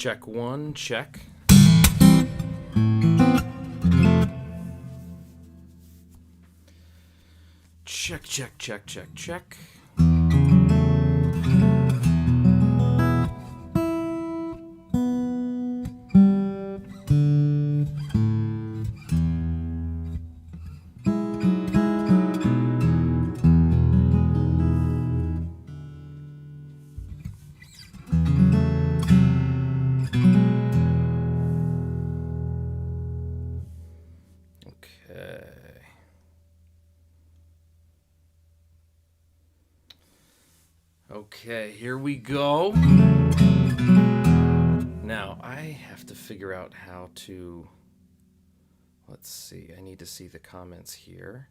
Check one, check. Check, check, check, check, check. Okay, here we go. Now, I have to figure out how to... Let's see, I need to see the comments here.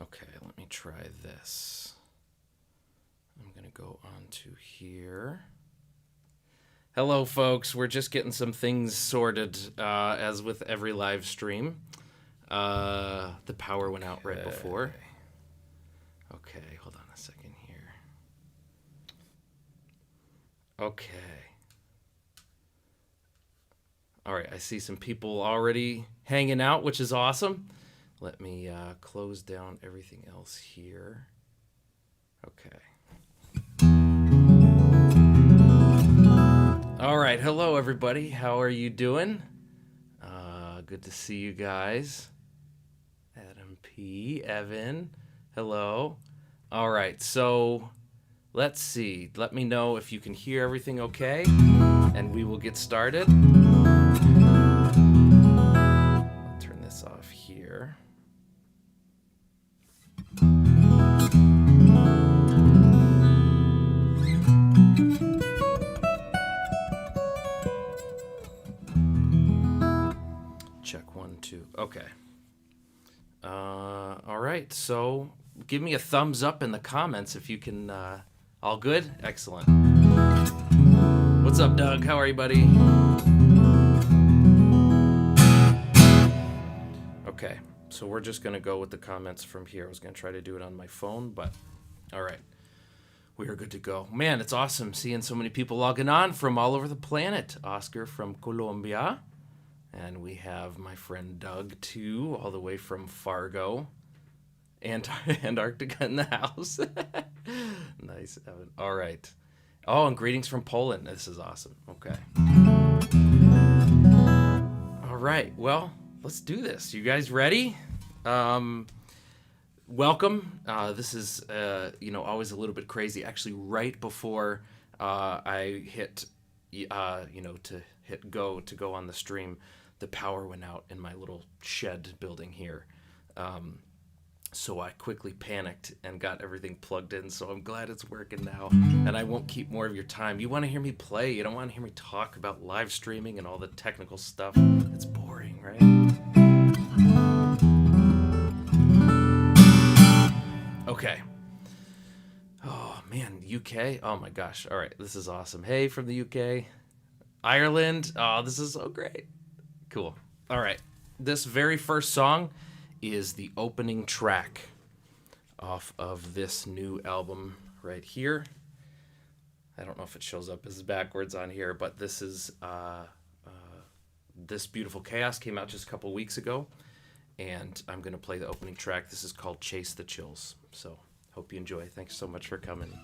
Okay, let me try this. I'm going to go on to here. Hello, folks. We're just getting some things sorted, as with every live stream. The power went out right before. Okay, hold on a second here. Okay. All right, I see some people already hanging out, which is awesome. Let me close down everything else here. Okay. All right, hello everybody. How are you doing? Good to see you guys. Adam P, Evan, hello. All right, so let's see. Let me know if you can hear everything okay, and we will get started. I'll turn this off here. Check 1, 2. Okay. All right. So give me a thumbs up in the comments if you can. All good? Excellent. What's up, Doug? How are you, buddy? Okay. So we're just going to go with the comments from here. I was going to try to do it on my phone, but all right. We are good to go. Man, it's awesome seeing so many people logging on from all over the planet. Oscar from Colombia. And we have my friend Doug, too, all the way from Fargo. Antarctica in the house. Nice, Evan. All right. Oh, and greetings from Poland. This is awesome. Okay. All right. Well, let's do this. You guys ready? Welcome. This is, always a little bit crazy. Actually, right before I hit, to hit go to go on the stream, the power went out in my little shed building here. So I quickly panicked and got everything plugged in. So I'm glad it's working now. And I won't keep more of your time. You want to hear me play. You don't want to hear me talk about live streaming and all the technical stuff. It's boring, right? Okay. Oh, man. UK? Oh, my gosh. All right. This is awesome. Hey, from the UK. Ireland. Oh, this is so great. Cool. All right. This very first song is the opening track off of this new album right here. I don't know if it shows up as backwards on here, but this is This Beautiful Chaos came out just a couple weeks ago, and I'm going to play the opening track. This is called Chase the Chills. So hope you enjoy. Thanks so much for coming.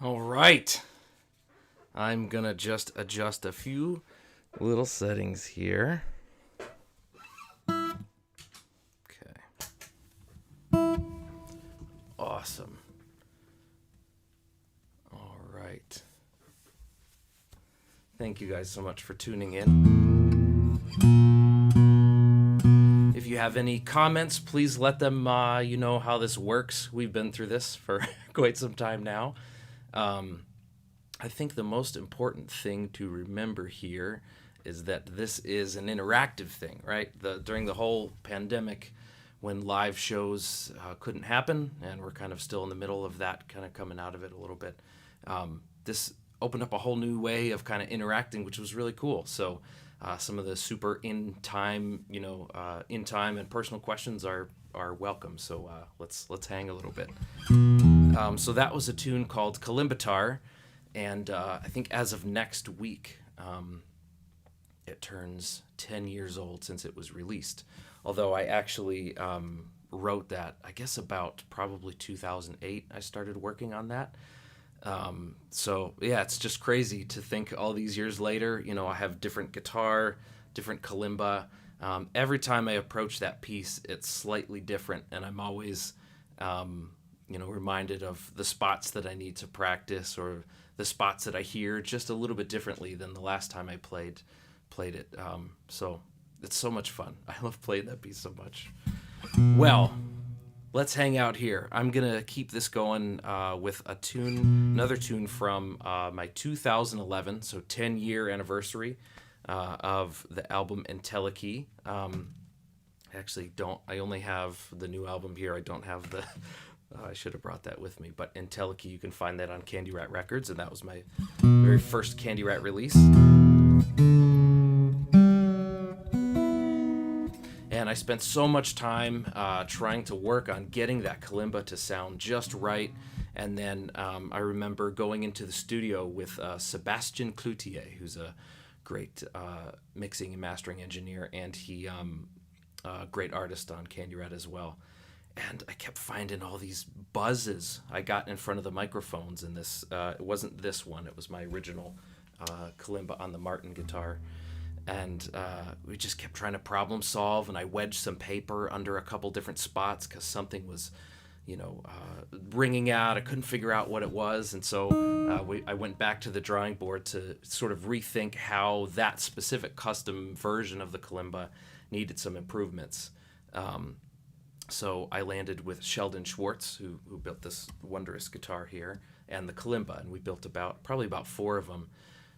All right. I'm going to just adjust a few little settings here. Okay. Awesome. All right. Thank you guys so much for tuning in. If you have any comments, please let them you know how this works. We've been through this for quite some time now. I think the most important thing to remember here is that this is an interactive thing, right? During the whole pandemic, when live shows couldn't happen, and we're kind of still in the middle of that, kind of coming out of it a little bit, this opened up a whole new way of kind of interacting, which was really cool. So some of the super in time and personal questions are welcome. So let's hang a little bit. So that was a tune called Candyrat, and I think as of next week, it turns 10 years old since it was released. Although I actually wrote that, I guess about probably 2008, I started working on that. So yeah, it's just crazy to think all these years later, you know, I have different guitar, different kalimba. Every time I approach that piece, it's slightly different, and I'm always, reminded of the spots that I need to practice, or the spots that I hear just a little bit differently than the last time I played it. So it's so much fun. I love playing that piece so much. Well, let's hang out here. I'm gonna keep this going with another tune from my 2011, so 10-year anniversary of the album Entelechy. I only have the new album here. I don't have the. I should have brought that with me. But Entelechy, you can find that on Candyrat Records, and that was my very first Candyrat release. And I spent so much time trying to work on getting that kalimba to sound just right. And then I remember going into the studio with Sébastien Cloutier, who's a great mixing and mastering engineer, and he a great artist on Candyrat as well. And I kept finding all these buzzes I got in front of the microphones, and this it wasn't this one, it was my original kalimba on the Martin guitar. And we just kept trying to problem solve, and I wedged some paper under a couple different spots because something was, ringing out. I couldn't figure out what it was, and so I went back to the drawing board to sort of rethink how that specific custom version of the kalimba needed some improvements. So I landed with Sheldon Schwartz, who built this wondrous guitar here, and the kalimba, and we built probably about 4 of them,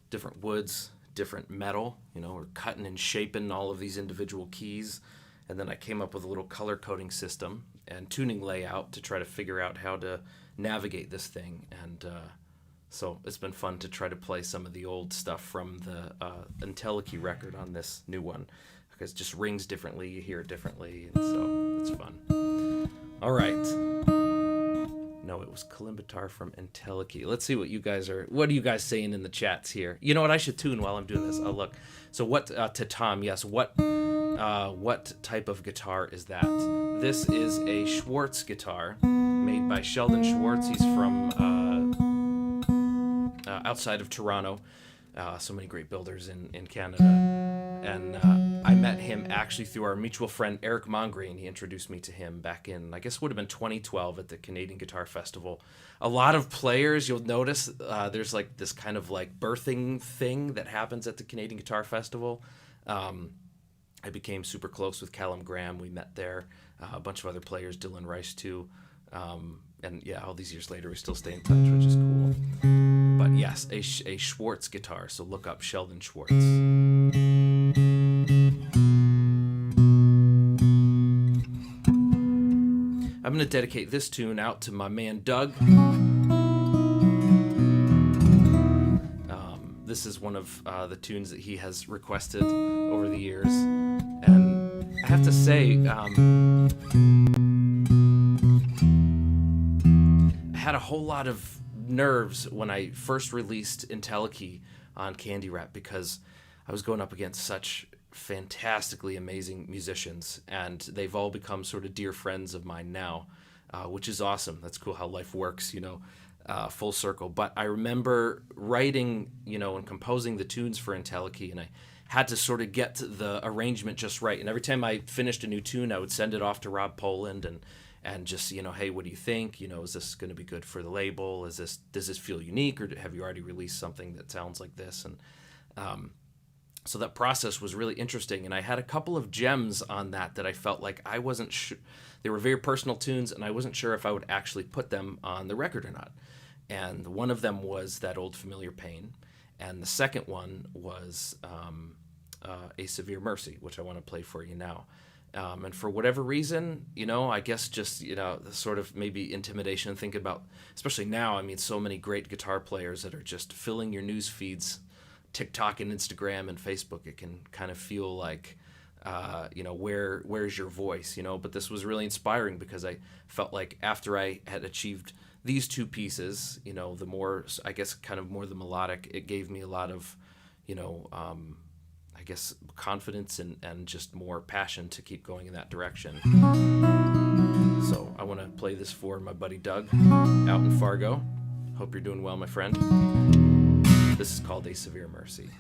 different woods, different metal, we're cutting and shaping all of these individual keys. And then I came up with a little color coding system and tuning layout to try to figure out how to navigate this thing. And so it's been fun to try to play some of the old stuff from the Entelechy record on this new one, because it just rings differently, you hear it differently, and so it's fun. All right. No, it was Candyrat from Entelechy. Let's see what are you guys saying in the chats here? You know what, I should tune while I'm doing this. I'll look. So what, to Tom, yes, what type of guitar is that? This is a Schwartz guitar made by Sheldon Schwartz. He's from outside of Toronto. So many great builders in Canada. And I met him actually through our mutual friend Eric Mongreen. He introduced me to him back in, I guess it would have been 2012 at the Canadian Guitar Festival. A lot of players, you'll notice, there's like this kind of like birthing thing that happens at the Canadian Guitar Festival. I became super close with Callum Graham. We met there. A bunch of other players, Dylan Rice too. And yeah, all these years later, we still stay in touch, which is cool. But yes, a Schwartz guitar. So look up Sheldon Schwartz. I'm going to dedicate this tune out to my man Doug. This is one of the tunes that he has requested over the years. And I have to say, had a whole lot of nerves when I first released IntelliKey on Candyrat, because I was going up against such fantastically amazing musicians, and they've all become sort of dear friends of mine now, which is awesome. That's cool how life works, full circle. But I remember writing, and composing the tunes for IntelliKey, and I had to sort of get the arrangement just right. And every time I finished a new tune, I would send it off to Rob Poland and just, hey, what do you think? Is this going to be good for the label? Does this feel unique, or have you already released something that sounds like this? And so that process was really interesting, and I had a couple of gems on that I felt like I wasn't sure. They were very personal tunes, and I wasn't sure if I would actually put them on the record or not. And one of them was That Old Familiar Pain, and the second one was A Severe Mercy, which I want to play for you now. And for whatever reason, I guess just, the sort of maybe intimidation, thinking about, especially now, so many great guitar players that are just filling your news feeds, TikTok and Instagram and Facebook. It can kind of feel like, where's your voice, but this was really inspiring, because I felt like after I had achieved these two pieces, the more, I guess, kind of more the melodic, it gave me a lot of, I guess, confidence and just more passion to keep going in that direction. So I want to play this for my buddy Doug out in Fargo. Hope you're doing well, my friend. This is called A Severe Mercy.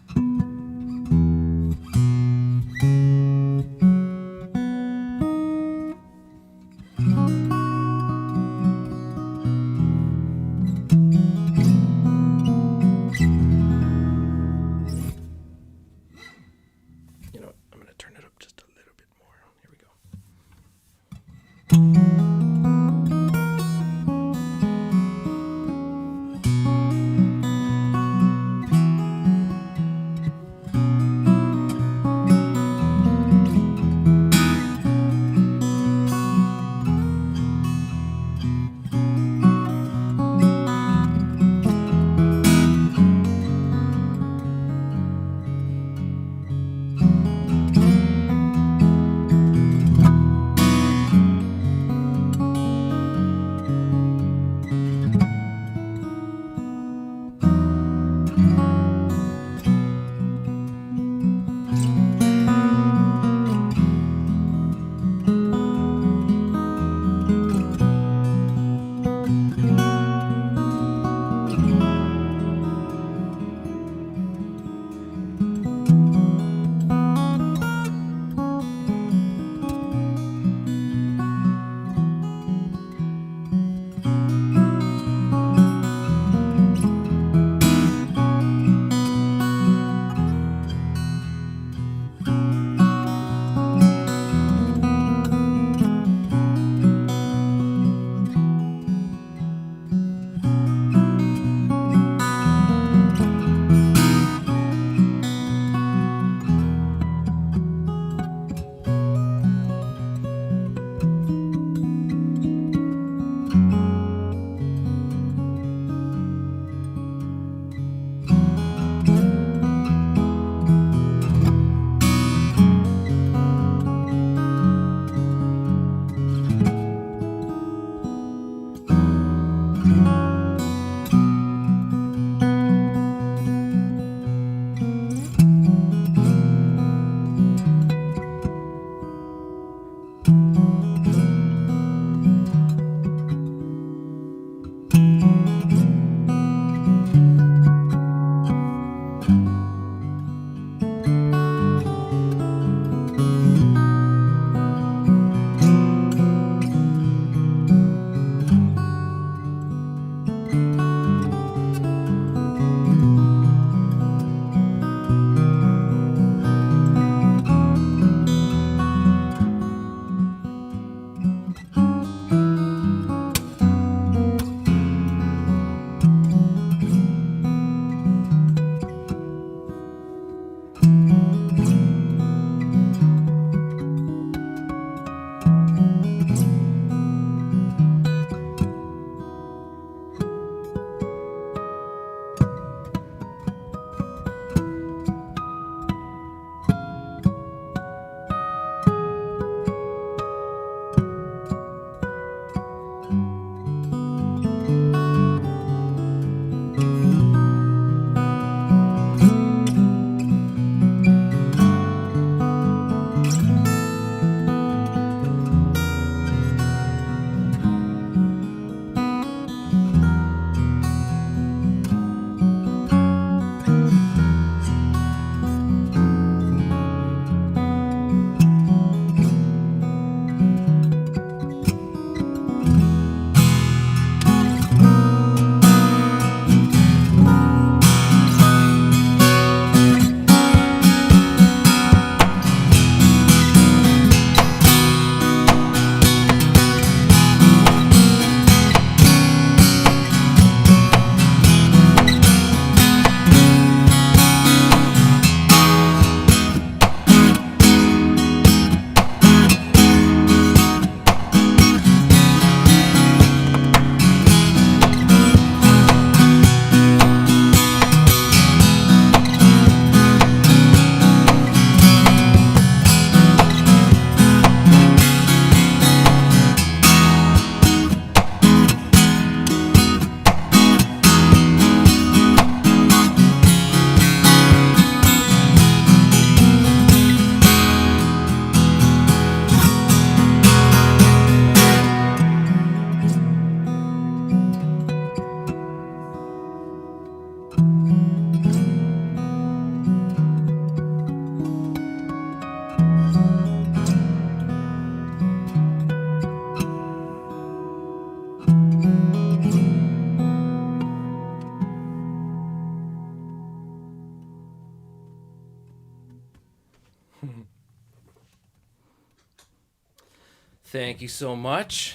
Thank you so much.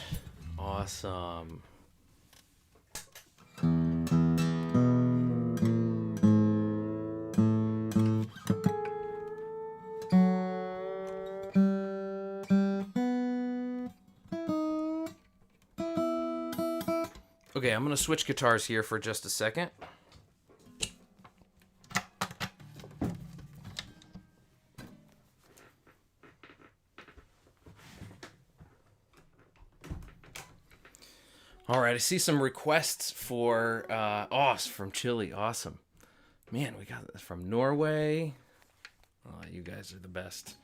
Awesome. Okay, I'm going to switch guitars here for just a second. All right, I see some requests for from Chile. Awesome. Man, we got this from Norway. Oh, you guys are the best.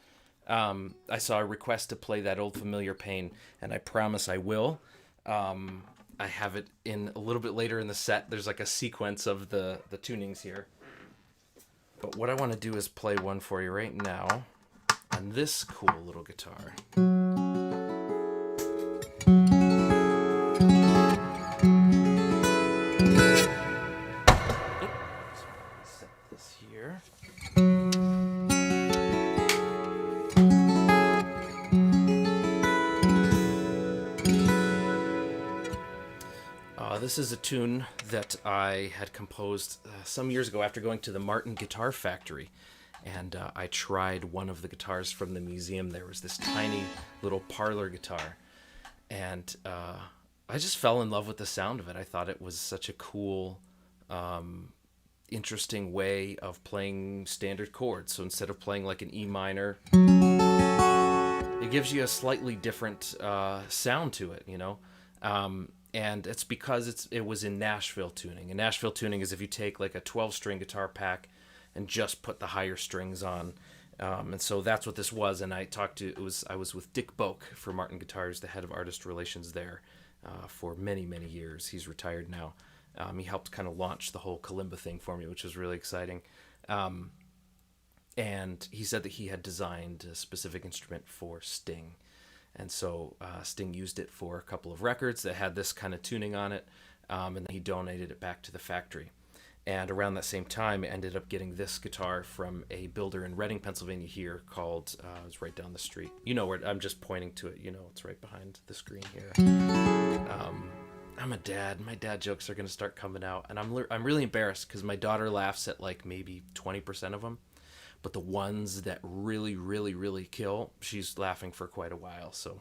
I saw a request to play that old familiar pain, and I promise I will. I have it in a little bit later in the set. There's like a sequence of the tunings here. But what I want to do is play one for you right now on this cool little guitar. Set this here. This is a tune that I had composed some years ago after going to the Martin Guitar Factory. And I tried one of the guitars from the museum. There was this tiny little parlor guitar. And I just fell in love with the sound of it. I thought it was such a cool, interesting way of playing standard chords. So instead of playing like an E minor, it gives you a slightly different sound to it, you know? And it's because it was in Nashville tuning. And Nashville tuning is if you take like a 12-string guitar pack and just put the higher strings on. And so that's what this was. And I was with Dick Boak for Martin Guitars, the head of artist relations there, for many, many years. He's retired now. He helped kind of launch the whole kalimba thing for me, which was really exciting. And he said that he had designed a specific instrument for Sting. And so Sting used it for a couple of records that had this kind of tuning on it, and then he donated it back to the factory. And around that same time, I ended up getting this guitar from a builder in Reading, Pennsylvania here called, it's right down the street. You know where, I'm just pointing to it, you know, it's right behind the screen here. I'm a dad. My dad jokes are going to start coming out, and I'm really embarrassed because my daughter laughs at like maybe 20% of them. But the ones that really, really, really kill, she's laughing for quite a while. So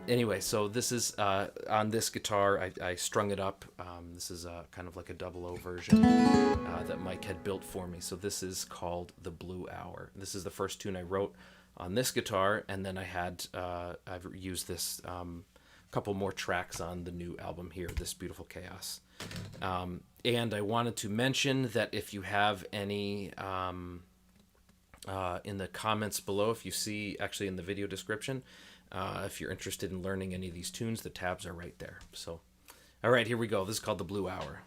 anyway, so this is on this guitar. I strung it up. This is kind of like a 00 version that Mike had built for me. So this is called The Blue Hour. This is the first tune I wrote on this guitar, and then I've used this couple more tracks on the new album here, This Beautiful Chaos. And I wanted to mention that if you have any, in the comments below, if you see actually in the video description, if you're interested in learning any of these tunes, the tabs are right there. So, all right, here we go. This is called The Blue Hour.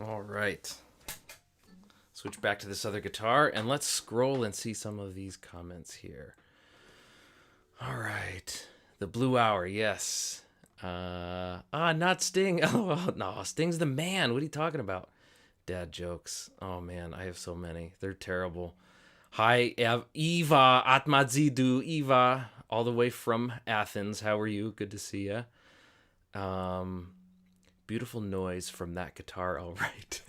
All right. Switch back to this other guitar, and let's scroll and see some of these comments here. All right. The Blue Hour, yes. Not Sting. Oh, no, Sting's the man. What are you talking about? Dad jokes. Oh, man, I have so many. They're terrible. Hi, Eva Atmadzidu. Eva, all the way from Athens. How are you? Good to see you. Beautiful noise from that guitar. All right.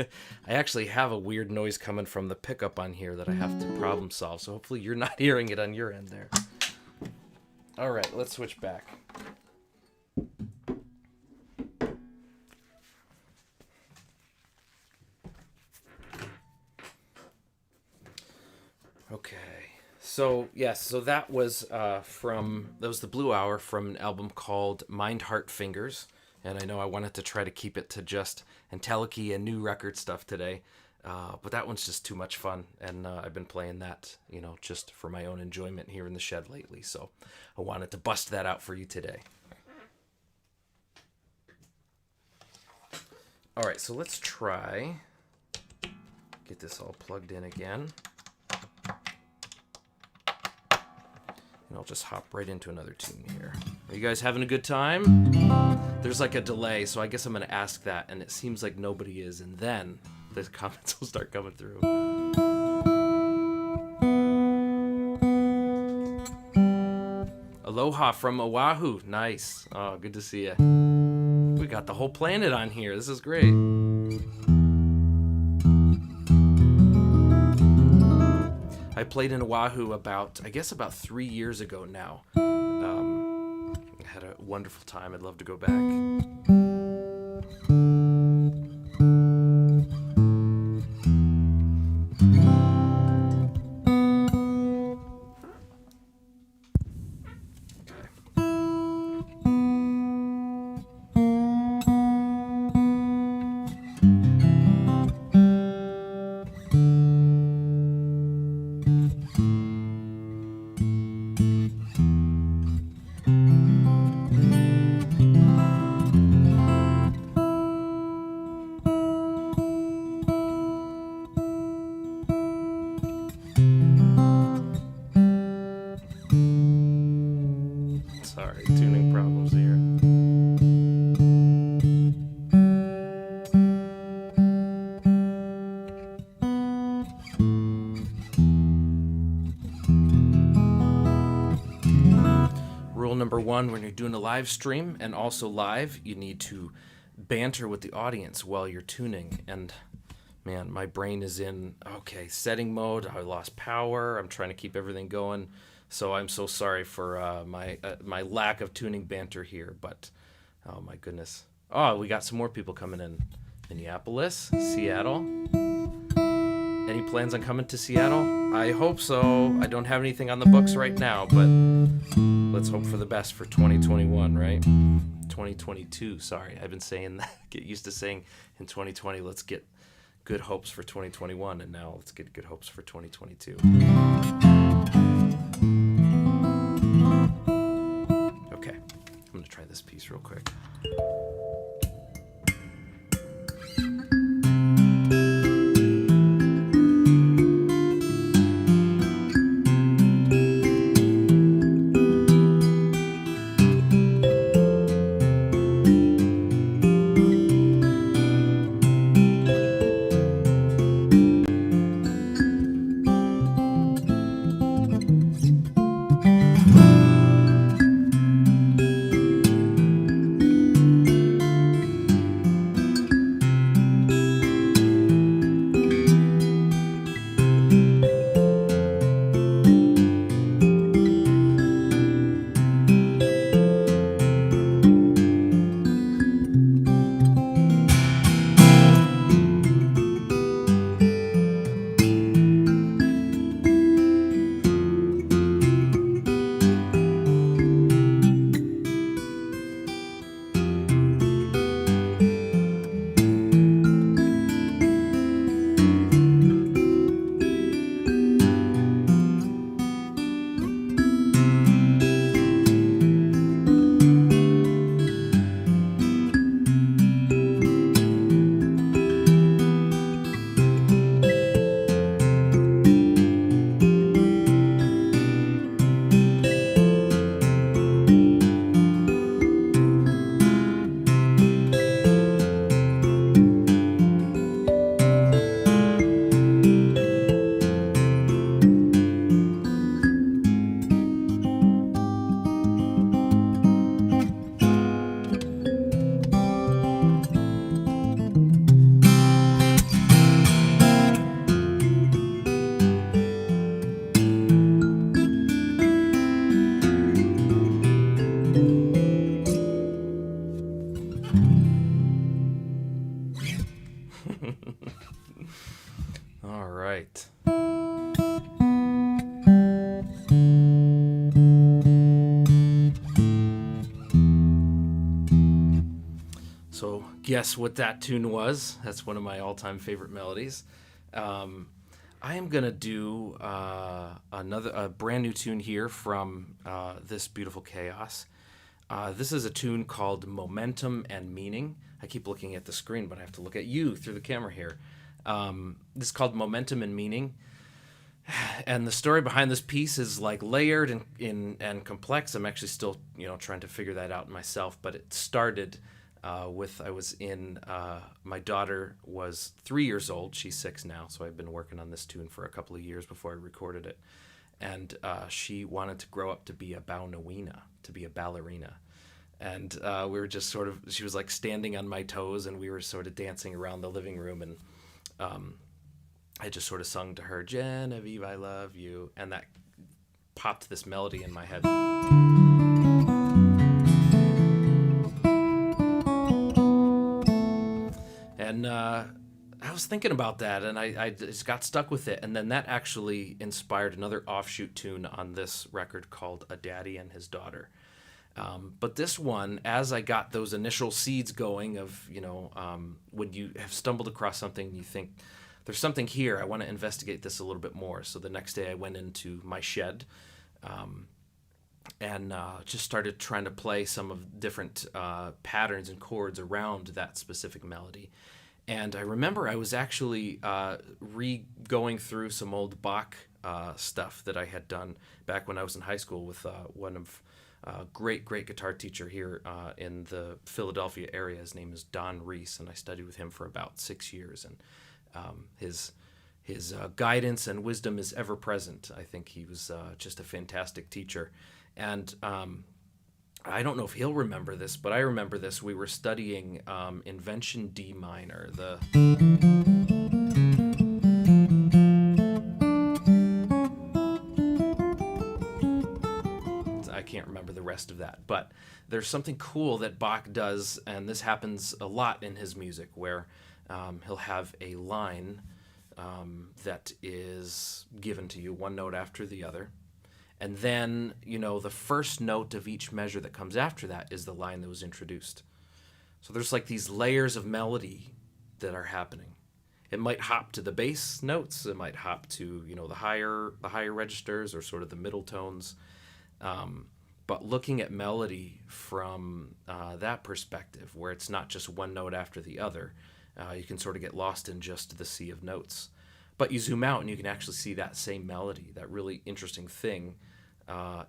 I actually have a weird noise coming from the pickup on here that I have to problem solve. So hopefully you're not hearing it on your end there. All right, let's switch back. Okay. So, yes, so that was the Blue Hour from an album called Mind, Heart, Fingers. And I know I wanted to try to keep it to just Entelechy and new record stuff today. But that one's just too much fun. And I've been playing that, just for my own enjoyment here in the shed lately. So I wanted to bust that out for you today. All right, so let's try. Get this all plugged in again. And I'll just hop right into another tune here. Are you guys having a good time? There's like a delay, so I guess I'm going to ask that, and it seems like nobody is, and then the comments will start coming through. Aloha from Oahu. Nice. Oh, good to see you. We got the whole planet on here. This is great. I played in Oahu about 3 years ago now. I had a wonderful time. I'd love to go back. Sorry, tuning problems here. Rule number one, when you're doing a live stream and also live, you need to banter with the audience while you're tuning. And man, my brain is in, setting mode. I lost power. I'm trying to keep everything going. So I'm so sorry for my lack of tuning banter here, but oh my goodness. Oh, we got some more people coming in. Minneapolis, Seattle. Any plans on coming to Seattle? I hope so. I don't have anything on the books right now, but let's hope for the best for 2021, right? 2022, sorry. I've been saying that. Get used to saying in 2020, let's get good hopes for 2021, and now let's get good hopes for 2022. Okay, I'm going to try this piece real quick. right. So guess what that tune was? That's one of my all-time favorite melodies. I am gonna do a brand new tune here from This Beautiful Chaos. This is a tune called Momentum and Meaning. I keep looking at the screen, but I have to look at you through the camera here. This is called Momentum and Meaning. And the story behind this piece is like layered and complex. I'm actually still, trying to figure that out myself, but it started my daughter was 3 years old. She's 6 now, so I've been working on this tune for a couple of years before I recorded it. And she wanted to grow up to be a ballerina. And we were just she was like standing on my toes, and we were sort of dancing around the living room. And I just sort of sung to her, Genevieve, I love you. And that popped this melody in my head. And I was thinking about that, and I just got stuck with it. And then that actually inspired another offshoot tune on this record called A Daddy and His Daughter. But this one, as I got those initial seeds going of, when you have stumbled across something and you think, there's something here, I want to investigate this a little bit more. So the next day I went into my shed and just started trying to play some of different patterns and chords around that specific melody. And I remember I was actually going through some old Bach stuff that I had done back when I was in high school with one of great guitar teacher here in the Philadelphia area. His name is Don Reese, and I studied with him for about 6 years. And his guidance and wisdom is ever present. I think he was just a fantastic teacher. And I don't know if he'll remember this, but I remember this. We were studying Invention D minor. I can't remember the rest of that, but there's something cool that Bach does, and this happens a lot in his music, where he'll have a line that is given to you, one note after the other. And then, the first note of each measure that comes after that is the line that was introduced. So there's like these layers of melody that are happening. It might hop to the bass notes. It might hop to, the higher registers or sort of the middle tones. But looking at melody from that perspective, where it's not just one note after the other, you can sort of get lost in just the sea of notes. But you zoom out and you can actually see that same melody, that really interesting thing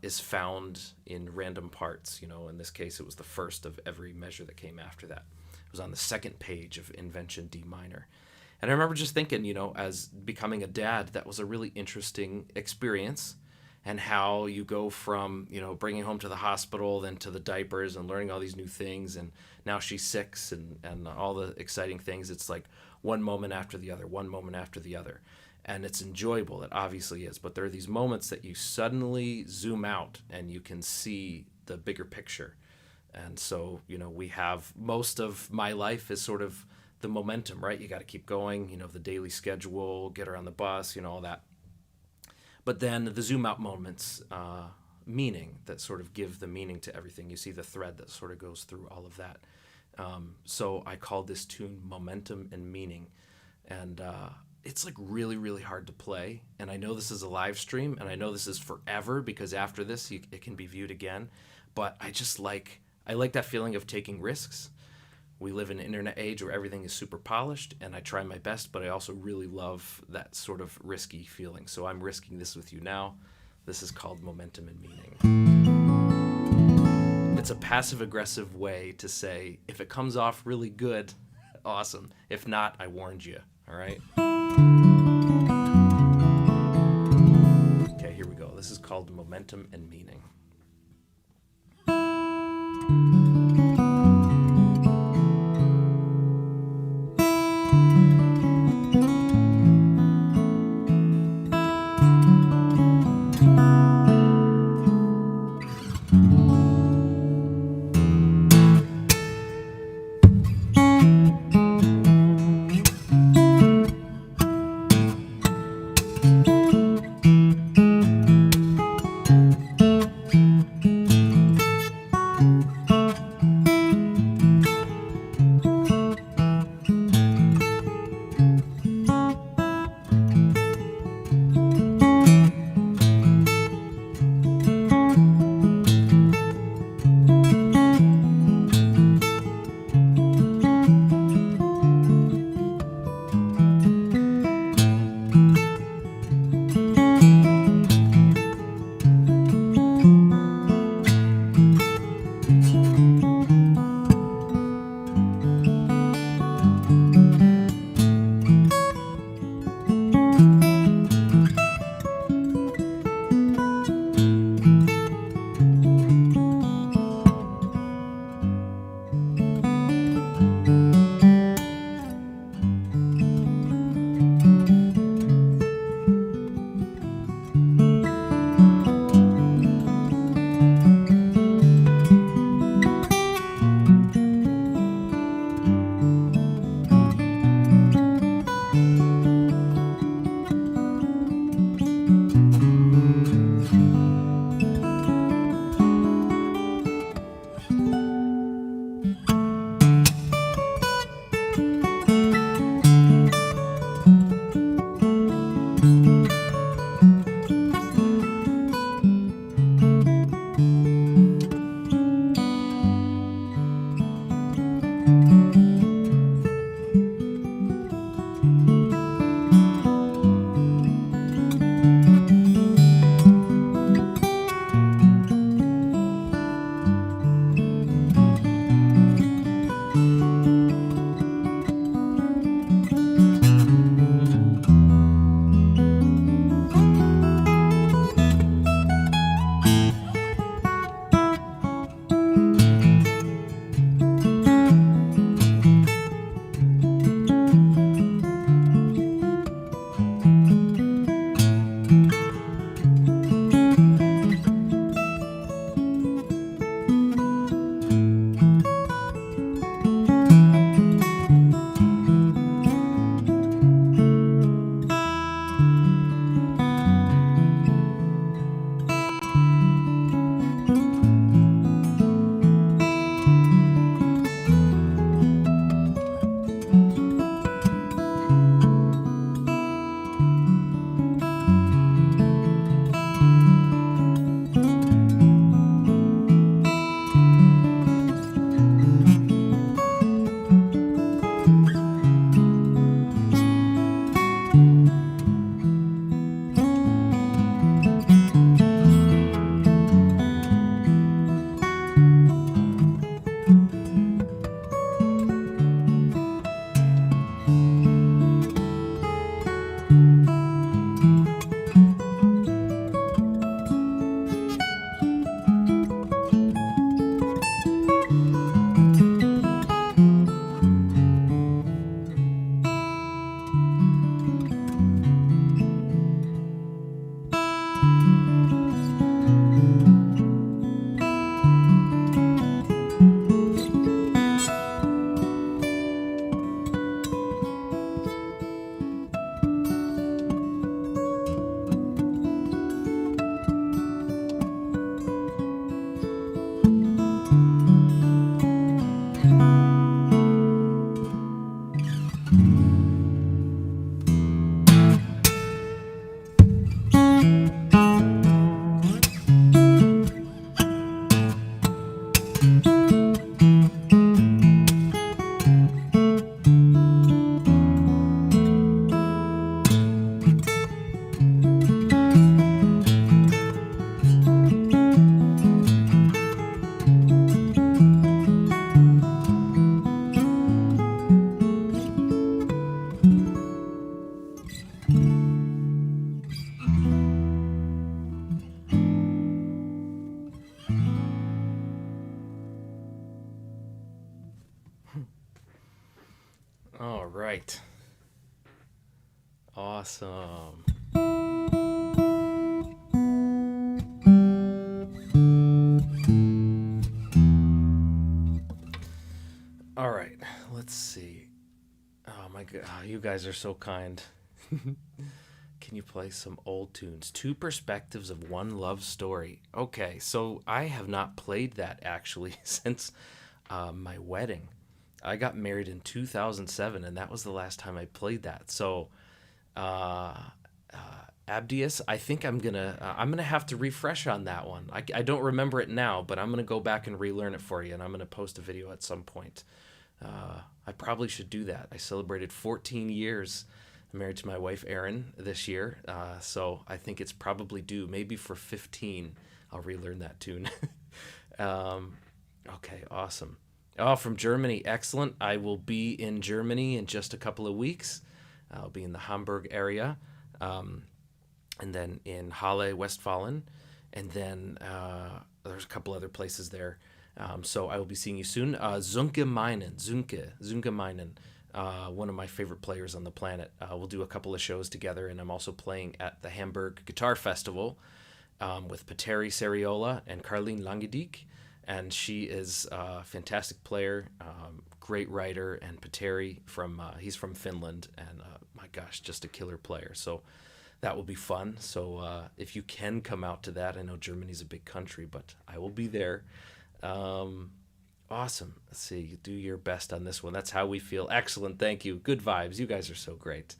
is found in random parts. In this case, it was the first of every measure that came after that. It was on the second page of Invention D minor. And I remember just thinking, as becoming a dad, that was a really interesting experience. And how you go from, bringing home to the hospital, then to the diapers and learning all these new things. And now she's 6 and all the exciting things. It's like one moment after the other, one moment after the other. And it's enjoyable. It obviously is. But there are these moments that you suddenly zoom out and you can see the bigger picture. And so, we have most of my life is sort of the momentum, right? You got to keep going, the daily schedule, get her on the bus, all that. But then the zoom out moments, meaning, that sort of give the meaning to everything. You see the thread that sort of goes through all of that. So I called this tune Momentum and Meaning. And it's like really, really hard to play. And I know this is a live stream, and I know this is forever, because after this it can be viewed again. But I like that feeling of taking risks. We live in an internet age where everything is super polished, and I try my best, but I also really love that sort of risky feeling. So I'm risking this with you now. This is called Momentum and Meaning. It's a passive-aggressive way to say, if it comes off really good, awesome. If not, I warned you, all right? Okay, here we go. This is called Momentum and Meaning. All right. Awesome. All right. Let's see. Oh my god, you guys are so kind. Can you play some old tunes? Two perspectives of one love story. Okay, so I have not played that actually since my wedding. I got married in 2007, and that was the last time I played that. So, uh, Abdius, I think I'm gonna have to refresh on that one. I don't remember it now, but I'm gonna go back and relearn it for you, and I'm gonna post a video at some point. I probably should do that. I celebrated 14 years. I'm married to my wife Erin this year, so I think it's probably due. Maybe for 15, I'll relearn that tune. Okay, awesome. Oh, from Germany, excellent. I will be in Germany in just a couple of weeks. I'll be in the Hamburg area, and then in Halle, Westfalen, and then there's a couple other places there. So I will be seeing you soon. Zunke Meinen, Zunke Meinen, one of my favorite players on the planet. We'll do a couple of shows together, and I'm also playing at the Hamburg Guitar Festival with Petteri Sariola and Carleen Langedijk. And she is a fantastic player, great writer, and Petteri he's from Finland, and my gosh, just a killer player. So that will be fun. So if you can come out to that, I know Germany's a big country, but I will be there. Awesome. Let's see. You do your best on this one. That's how we feel. Excellent. Thank you. Good vibes. You guys are so great.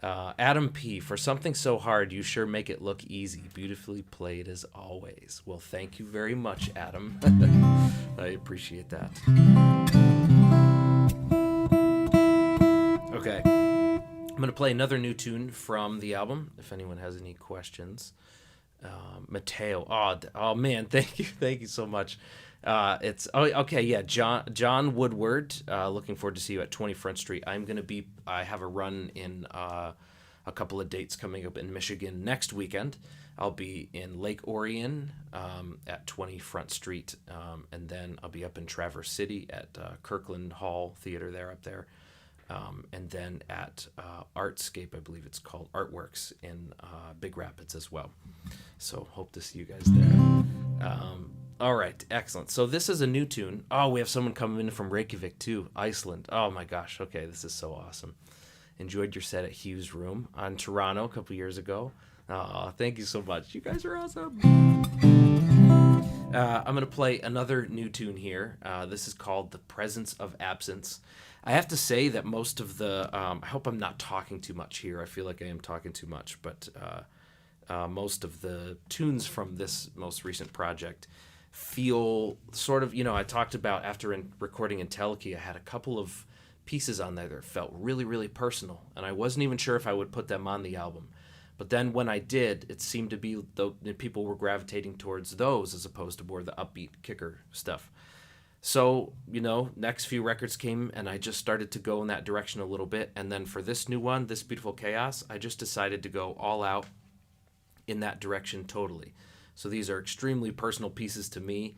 Adam P. For something so hard, you sure make it look easy. Beautifully played as always. Well, thank you very much, Adam. I appreciate that. Okay. I'm going to play another new tune from the album, if anyone has any questions. Mateo. Oh man, thank you so much. Okay, yeah, John Woodward. Looking forward to see you at 20 Front Street. I have a run in a couple of dates coming up in Michigan next weekend. I'll be in Lake Orion at 20 Front Street, and then I'll be up in Traverse City at Kirkland Hall Theater up there. And then at Artscape, I believe it's called, Artworks in Big Rapids as well. So hope to see you guys there. All right, excellent. So this is a new tune. Oh, we have someone coming in from Reykjavik too, Iceland. Oh my gosh, okay, this is so awesome. Enjoyed your set at Hughes Room on Toronto a couple years ago. Oh, thank you so much. You guys are awesome. I'm going to play another new tune here. This is called The Presence of Absence. I have to say that most of the, I hope I'm not talking too much here. I feel like I am talking too much, but most of the tunes from this most recent project feel sort of, I talked about after recording Entelechy, I had a couple of pieces on there that felt really, really personal, and I wasn't even sure if I would put them on the album. But then when I did, it seemed to be people were gravitating towards those as opposed to more the upbeat kicker stuff. So, next few records came, and I just started to go in that direction a little bit. And then for this new one, This Beautiful Chaos, I just decided to go all out in that direction totally. So these are extremely personal pieces to me.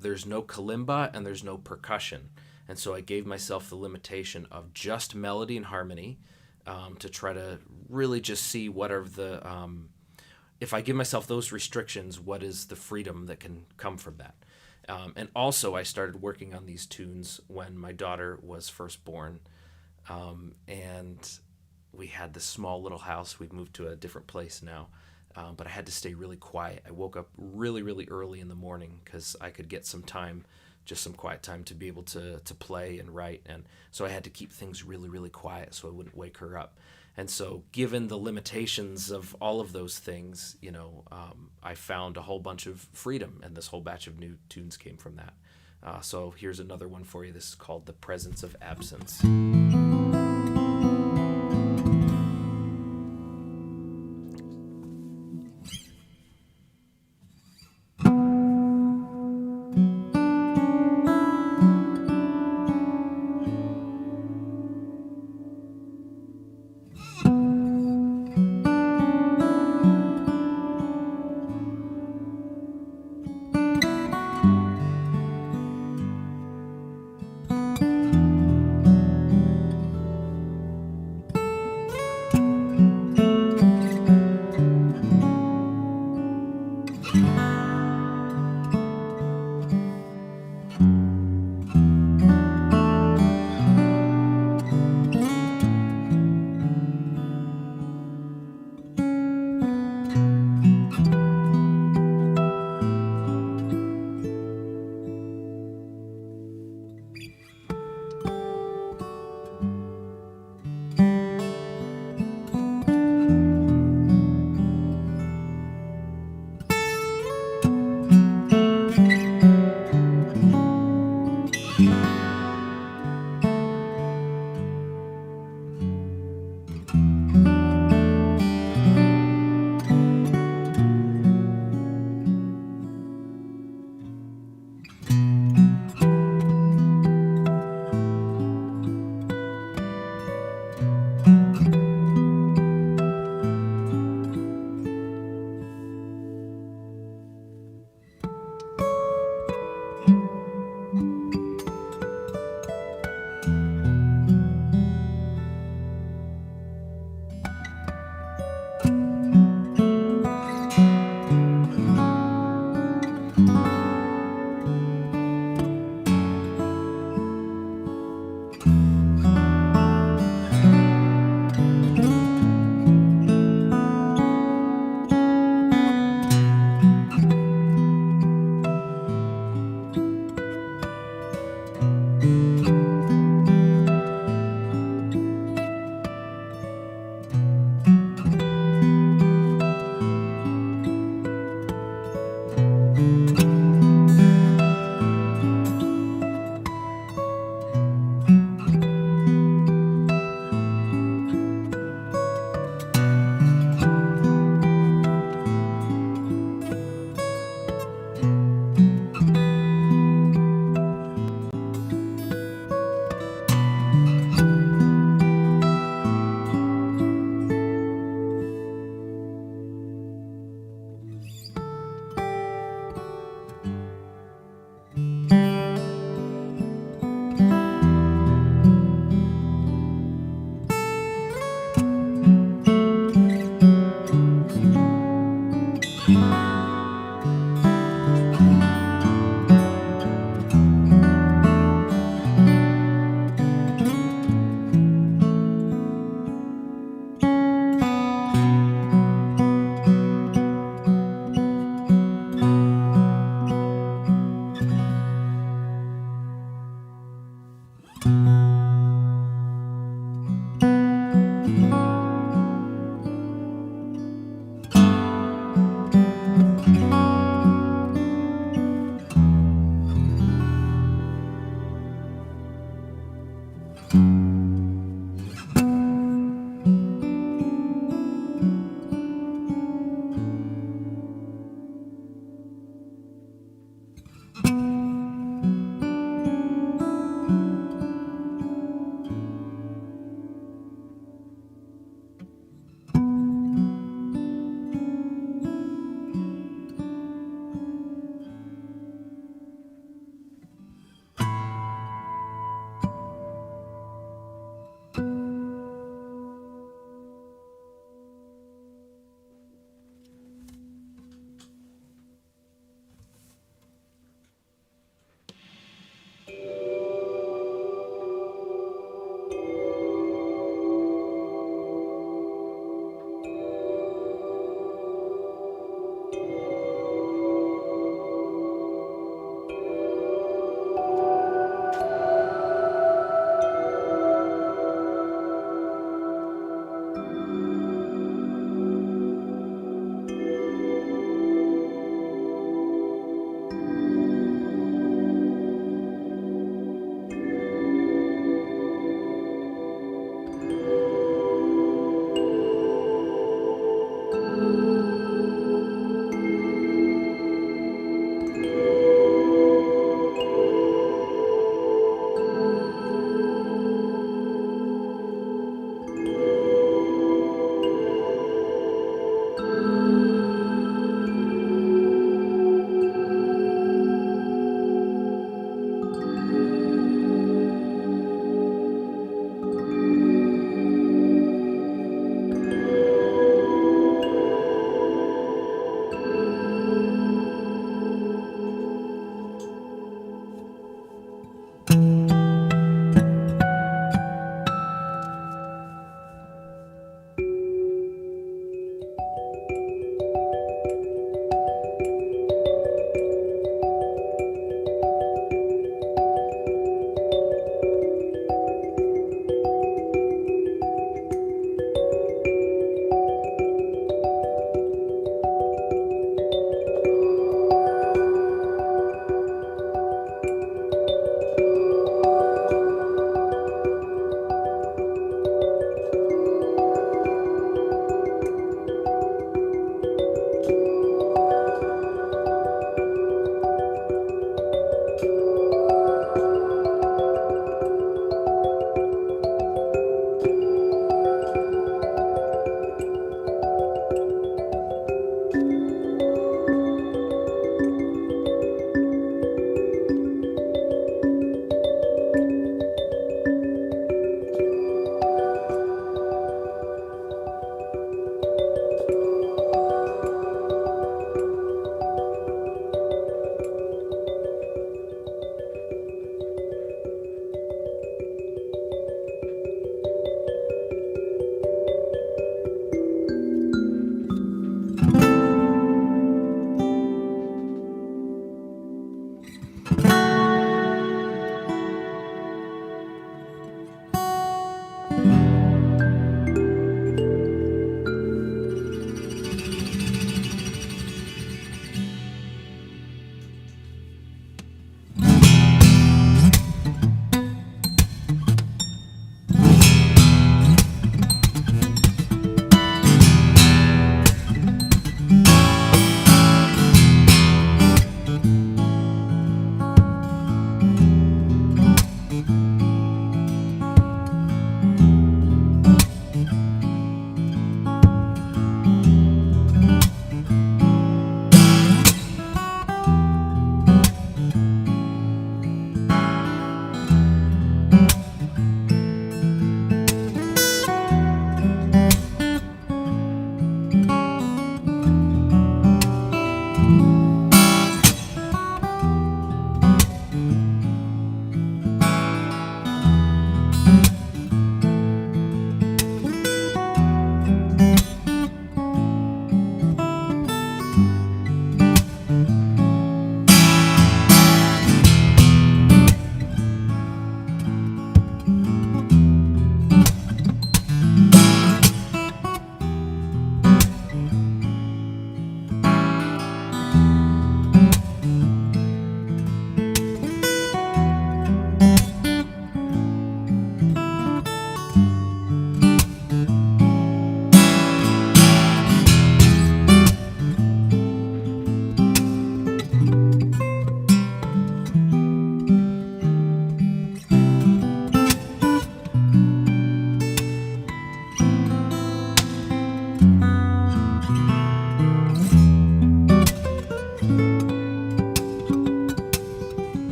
There's no kalimba and there's no percussion. And so I gave myself the limitation of just melody and harmony to try to really just see what are the... if I give myself those restrictions, what is the freedom that can come from that? And also, I started working on these tunes when my daughter was first born. And we had this small little house. We've moved to a different place now. But I had to stay really quiet. I woke up really, really early in the morning because I could get some time, just some quiet time to be able to play and write. And so I had to keep things really, really quiet so I wouldn't wake her up. And so given the limitations of all of those things, I found a whole bunch of freedom, and this whole batch of new tunes came from that. So here's another one for you. This is called The Presence of Absence.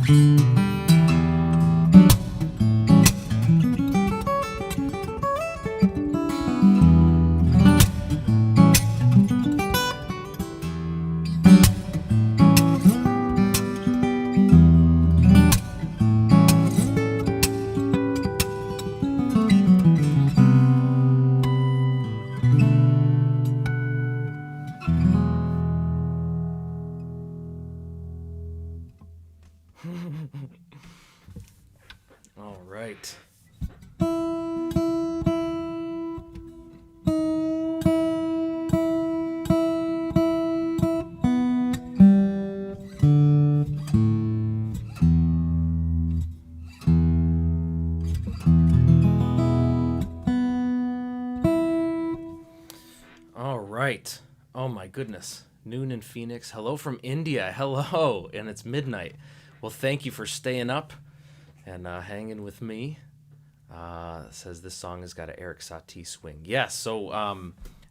All right. All right. Oh my goodness. Noon in Phoenix. Hello from India. Hello. And it's midnight. Well, thank you for staying up and hanging with me. Says this song has got an Eric Satie swing. Yes. So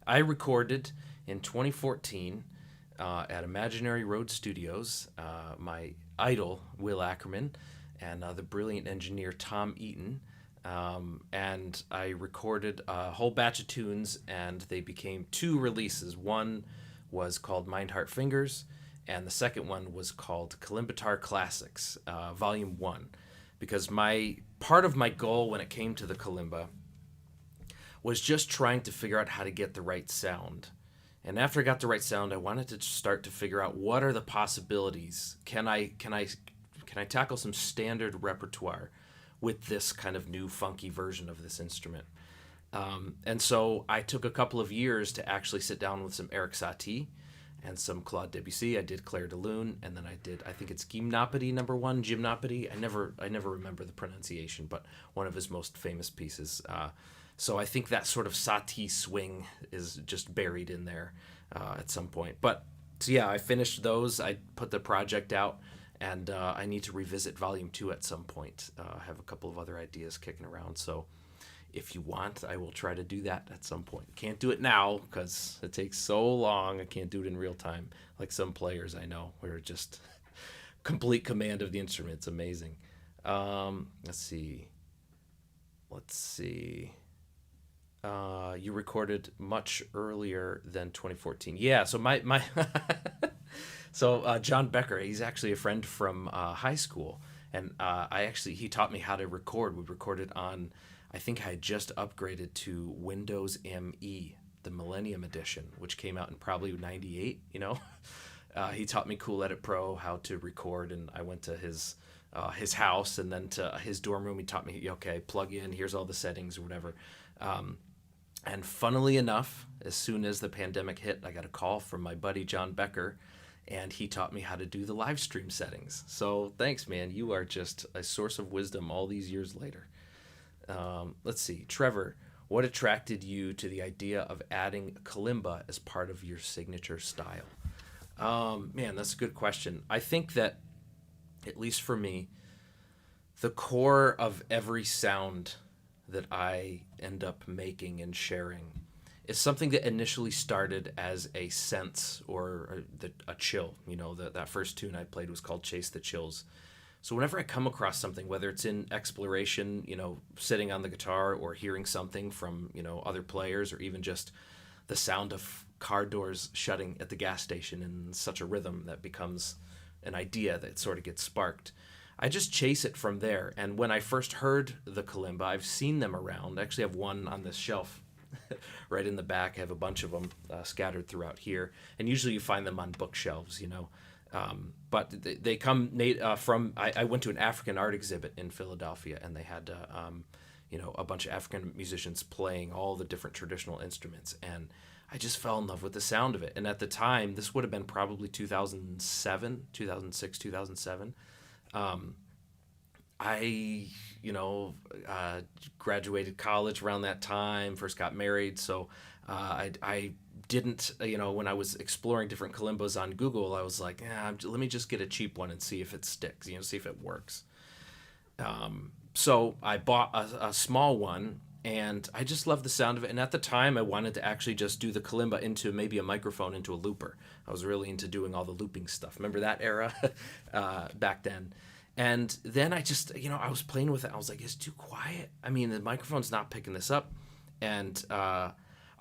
I recorded in 2014 at Imaginary Road Studios. My idol, Will Ackerman, and the brilliant engineer, Tom Eaton. And I recorded a whole batch of tunes, and they became 2 releases. One was called Mind, Heart, Fingers, and the second one was called Kalimbatar Classics, Volume 1. Because part of my goal when it came to the kalimba was just trying to figure out how to get the right sound. And after I got the right sound, I wanted to start to figure out what are the possibilities. Can I tackle some standard repertoire with this kind of new funky version of this instrument? And so I took a couple of years to actually sit down with some Eric Satie and some Claude Debussy. I did Clair de Lune, and then I think it's Gymnopédie #1, Gymnopédie. I never remember the pronunciation, but one of his most famous pieces. So I think that sort of Satie swing is just buried in there at some point. But so yeah, I finished those. I put the project out, and I need to revisit Volume 2 at some point. I have a couple of other ideas kicking around, so if you want, I will try to do that at some point. Can't do it now because it takes so long. I can't do it in real time like some players I know who are just complete command of the instrument. It's amazing. Let's see. You recorded much earlier than 2014. Yeah, so my so John Becker, he's actually a friend from high school, and he taught me how to record. We recorded on, I think I had just upgraded to Windows ME, the Millennium Edition, which came out in probably 98, He taught me Cool Edit Pro, how to record, and I went to his house and then to his dorm room. He taught me, okay, plug in, here's all the settings or whatever. And funnily enough, as soon as the pandemic hit, I got a call from my buddy John Becker, and he taught me how to do the live stream settings. So thanks, man. You are just a source of wisdom all these years later. Let's see. Trevor, what attracted you to the idea of adding kalimba as part of your signature style? Man, that's a good question. I think that, at least for me, the core of every sound that I end up making and sharing is something that initially started as a sense or a chill. That first tune I played was called Chase the Chills. So whenever I come across something, whether it's in exploration, sitting on the guitar or hearing something from, other players, or even just the sound of car doors shutting at the gas station in such a rhythm that becomes an idea that sort of gets sparked, I just chase it from there. And when I first heard the kalimba, I've seen them around. I actually have one on this shelf right in the back. I have a bunch of them scattered throughout here. And usually you find them on bookshelves, But they come from, I went to an African art exhibit in Philadelphia, and they had, a bunch of African musicians playing all the different traditional instruments. And I just fell in love with the sound of it. And at the time, this would have been probably 2006, 2007. I graduated college around that time, first got married. So I didn't, when I was exploring different kalimbas on Google, I was like, let me just get a cheap one and see if it sticks, see if it works. So I bought a small one, and I just loved the sound of it. And at the time, I wanted to actually just do the kalimba into maybe a microphone, into a looper. I was really into doing all the looping stuff. Remember that era back then? And then I just, I was playing with it. I was like, it's too quiet. I mean, the microphone's not picking this up. And I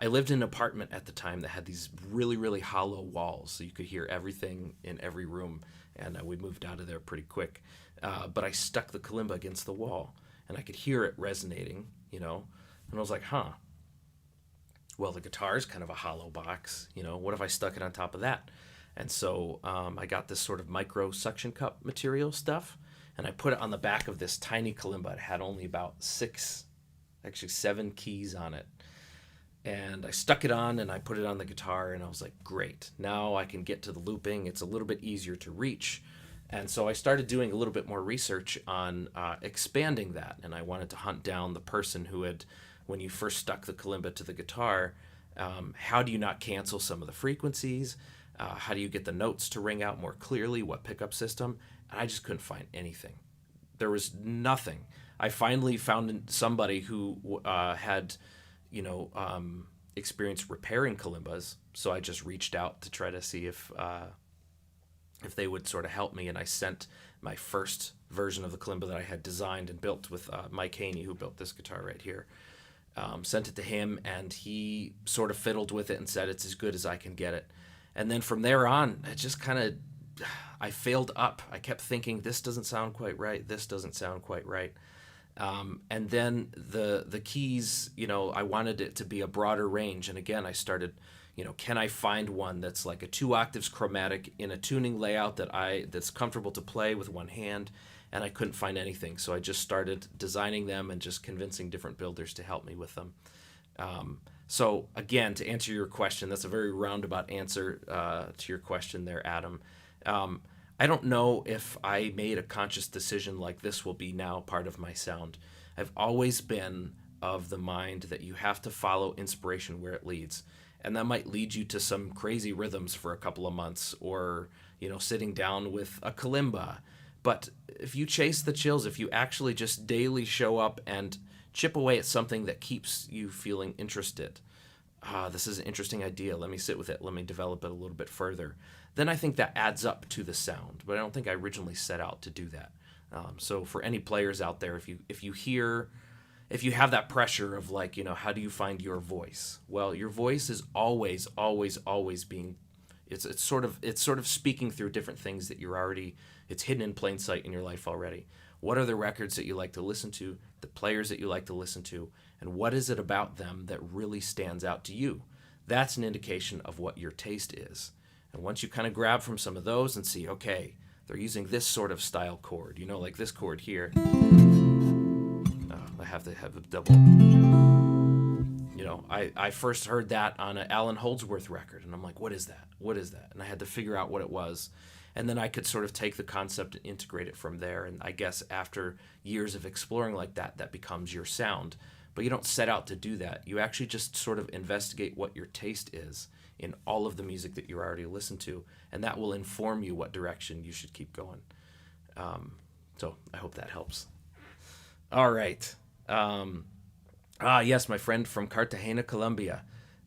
lived in an apartment at the time that had these really, really hollow walls, so you could hear everything in every room. And we moved out of there pretty quick. But I stuck the kalimba against the wall, and I could hear it resonating, And I was like, huh. Well, the guitar is kind of a hollow box. What if I stuck it on top of that? And so I got this sort of micro suction cup material stuff, and I put it on the back of this tiny kalimba. It had only about 7 keys on it. And I stuck it on, and I put it on the guitar, and I was like, great. Now I can get to the looping. It's a little bit easier to reach. And so I started doing a little bit more research on expanding that, and I wanted to hunt down the person who had, when you first stuck the kalimba to the guitar, how do you not cancel some of the frequencies? How do you get the notes to ring out more clearly? What pickup system? And I just couldn't find anything. There was nothing. I finally found somebody who had, experience repairing kalimbas. So I just reached out to try to see if they would sort of help me. And I sent my first version of the kalimba that I had designed and built with Mike Haney, who built this guitar right here. Sent it to him, and he sort of fiddled with it and said it's as good as I can get it. And then from there on, it just kind of, I failed up. I kept thinking, this doesn't sound quite right. This doesn't sound quite right. And then the keys, I wanted it to be a broader range. And again, I started, can I find one that's like a 2 octaves chromatic in a tuning layout that's comfortable to play with one hand? And I couldn't find anything. So I just started designing them and just convincing different builders to help me with them. So again, to answer your question, that's a very roundabout answer to your question there, Adam. I don't know if I made a conscious decision like this will be now part of my sound. I've always been of the mind that you have to follow inspiration where it leads. And that might lead you to some crazy rhythms for a couple of months, or, sitting down with a kalimba. But if you chase the chills, if you actually just daily show up and chip away at something that keeps you feeling interested, this is an interesting idea, let me sit with it, let me develop it a little bit further, then I think that adds up to the sound. But I don't think I originally set out to do that. So for any players out there, if you have that pressure of like, how do you find your voice? Well, your voice is always, always, always being, it's sort of speaking through different things that it's hidden in plain sight in your life already. What are the records that you like to listen to, the players that you like to listen to, and what is it about them that really stands out to you? That's an indication of what your taste is. And once you kind of grab from some of those and see, okay, they're using this sort of style chord, like this chord here. I have to have a double. I first heard that on an Alan Holdsworth record, and I'm like, what is that? What is that? And I had to figure out what it was. And then I could sort of take the concept and integrate it from there. And I guess after years of exploring like that, that becomes your sound. But you don't set out to do that. You actually just sort of investigate what your taste is in all of the music that you already listen to, and that will inform you what direction you should keep going. So I hope that helps. All right. Yes, my friend from Cartagena, Colombia.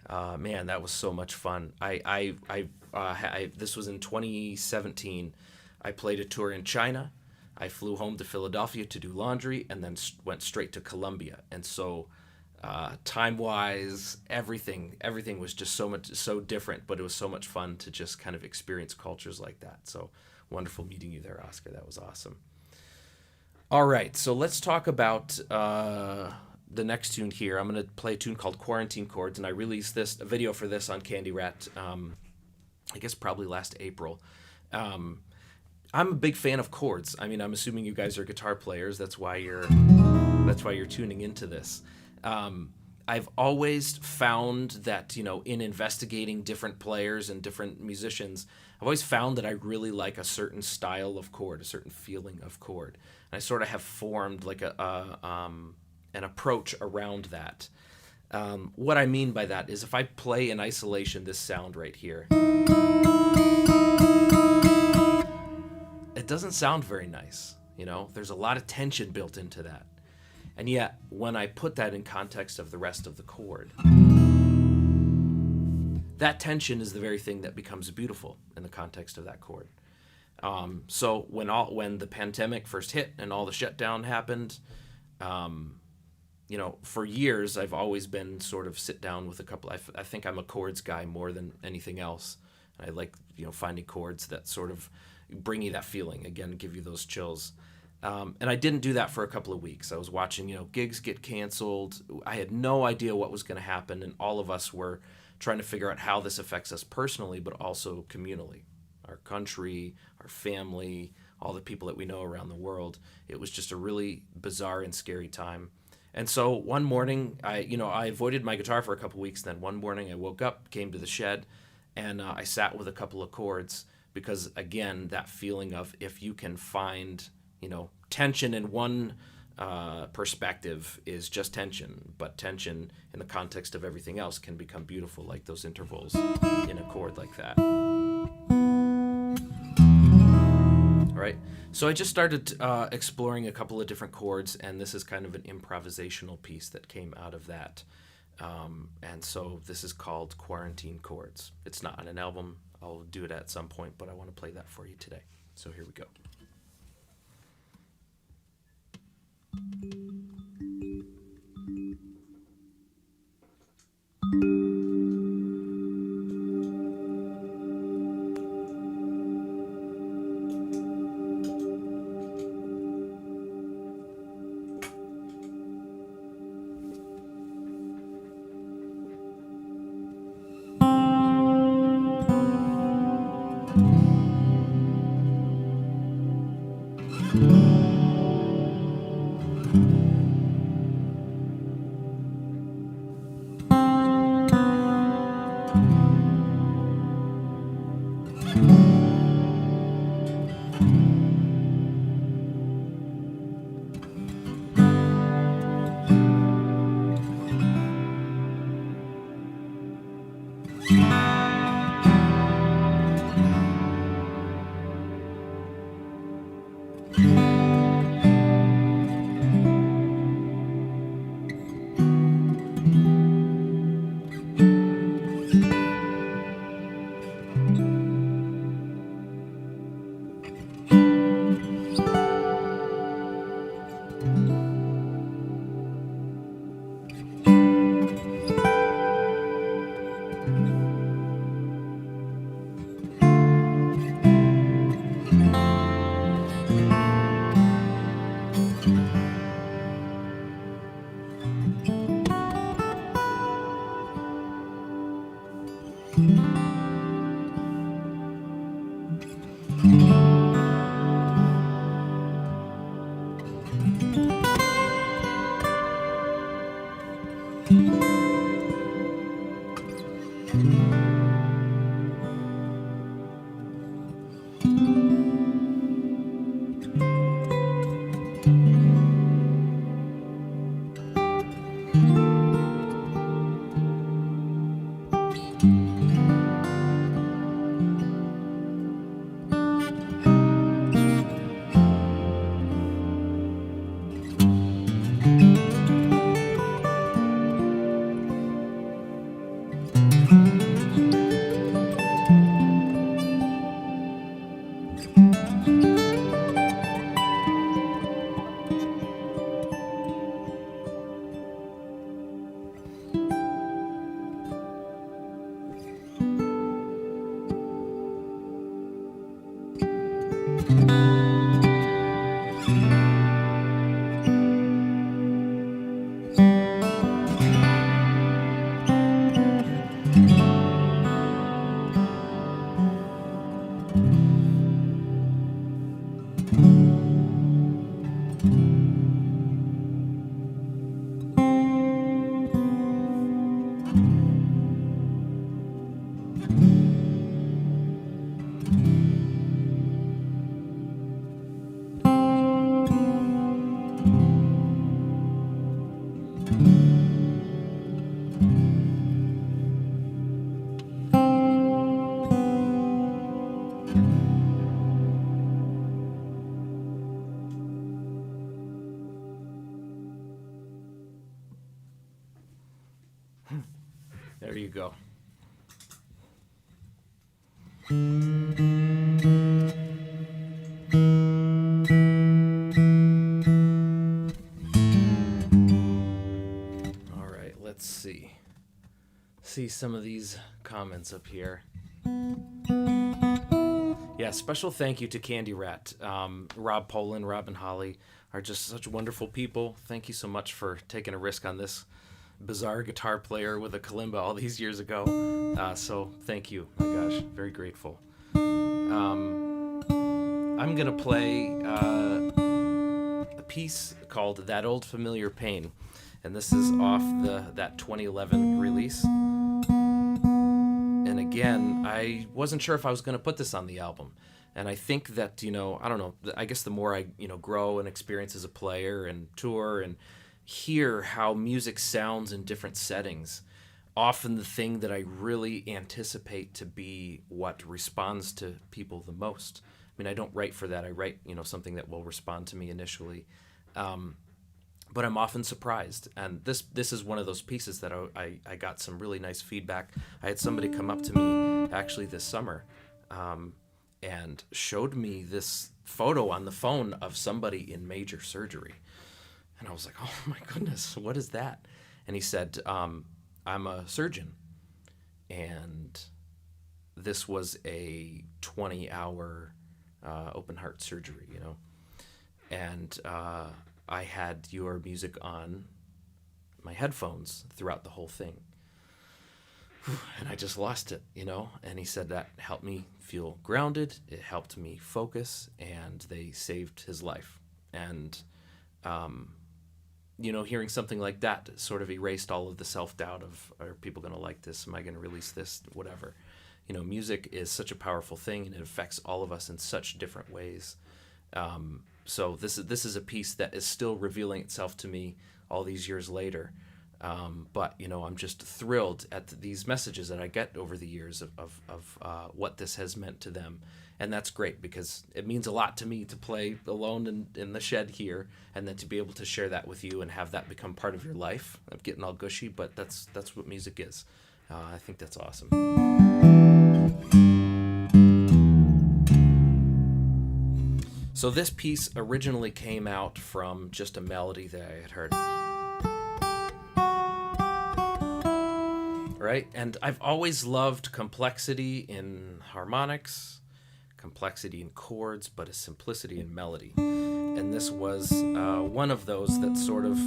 Man, that was so much fun. This was in 2017. I played a tour in China. I flew home to Philadelphia to do laundry, and then went straight to Colombia. And so, time-wise, everything was just so different, but it was so much fun to just kind of experience cultures like that. So wonderful meeting you there, Oscar. That was awesome. All right, so let's talk about the next tune here. I'm going to play a tune called Quarantine Chords, and I released a video for this on Candyrat, I guess probably last April. I'm a big fan of chords. I mean, I'm assuming you guys are guitar players. That's why you're tuning into this. I've always found that, in investigating different players and different musicians, I've always found that I really like a certain style of chord, a certain feeling of chord. And I sort of have formed like an approach around that. What I mean by that is if I play in isolation this sound right here, it doesn't sound very nice. There's a lot of tension built into that. And yet, when I put that in context of the rest of the chord, that tension is the very thing that becomes beautiful in the context of that chord. So when the pandemic first hit and all the shutdown happened, for years I've always been sort of sit down with a couple. I think I'm a chords guy more than anything else. I like finding chords that sort of bring you that feeling again, give you those chills. And I didn't do that for a couple of weeks. I was watching gigs get canceled. I had no idea what was going to happen, and all of us were trying to figure out how this affects us personally, but also communally, our country, our family, all the people that we know around the world. It was just a really bizarre and scary time. And so one morning, I avoided my guitar for a couple weeks. Then one morning I woke up, came to the shed, and I sat with a couple of chords because, again, that feeling of if you can find, tension in one perspective is just tension, but tension in the context of everything else can become beautiful, like those intervals in a chord like that. All right. So I just started exploring a couple of different chords, and this is kind of an improvisational piece that came out of that. And so this is called Quarantine Chords. It's not on an album. I'll do it at some point, but I want to play that for you today. So here we go. There you go. see some of these comments up here. Yeah, special thank you to Candyrat. Rob Poland, Rob and Holly are just such wonderful people. Thank you so much for taking a risk on this bizarre guitar player with a kalimba all these years ago. So thank you. My gosh, very grateful. I'm going to play a piece called That Old Familiar Pain. And this is off that 2011 release. And again, I wasn't sure if I was going to put this on the album. And I think that, I don't know, I guess the more I, grow and experience as a player and tour and hear how music sounds in different settings, often the thing that I really anticipate to be what responds to people the most. I mean, I don't write for that. I write, something that will respond to me initially. But I'm often surprised, and this is one of those pieces that I got some really nice feedback. I had somebody come up to me actually this summer and showed me this photo on the phone of somebody in major surgery. And I was like, oh my goodness, what is that? And he said, I'm a surgeon. And this was a 20-hour open heart surgery, And I had your music on my headphones throughout the whole thing. And I just lost it, And he said that helped me feel grounded. It helped me focus, and they saved his life. And, hearing something like that sort of erased all of the self-doubt of, are people going to like this? Am I going to release this? Whatever. Music is such a powerful thing, and it affects all of us in such different ways. So this is a piece that is still revealing itself to me all these years later. But I'm just thrilled at these messages that I get over the years of what this has meant to them. And that's great, because it means a lot to me to play alone in the shed here, and then to be able to share that with you and have that become part of your life. I'm getting all gushy, but that's what music is. I think that's awesome. So this piece originally came out from just a melody that I had heard. Right? And I've always loved complexity in harmonics, complexity in chords, but a simplicity in melody. And this was one of those that sort of...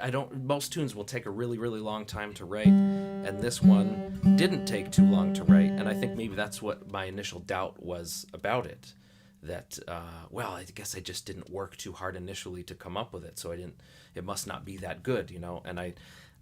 I don't... Most tunes will take a really, really long time to write, and this one didn't take too long to write, and I think maybe that's what my initial doubt was about it. That, I guess I just didn't work too hard initially to come up with it, so it must not be that good, And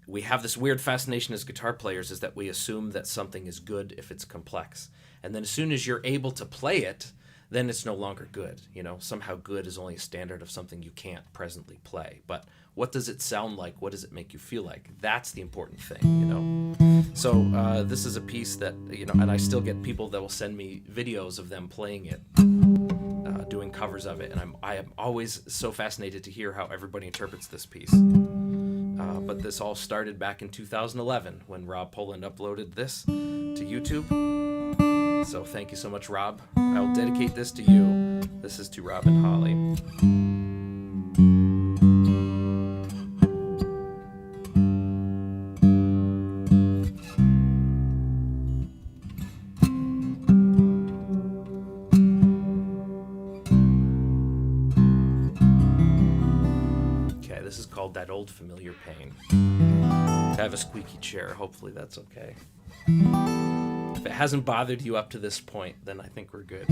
we have this weird fascination as guitar players, is that we assume that something is good if it's complex. And then as soon as you're able to play it, then it's no longer good. Somehow good is only a standard of something you can't presently play. But what does it sound like? What does it make you feel like? That's the important thing, So this is a piece that, and I still get people that will send me videos of them playing it, doing covers of it. And I am always so fascinated to hear how everybody interprets this piece. But this all started back in 2011 when Rob Poland uploaded this to YouTube. So thank you so much, Rob. I'll dedicate this to you. This is to Rob and Holly. Okay, this is called That Old Familiar Pain. I have a squeaky chair. Hopefully that's okay. If it hasn't bothered you up to this point, then I think we're good.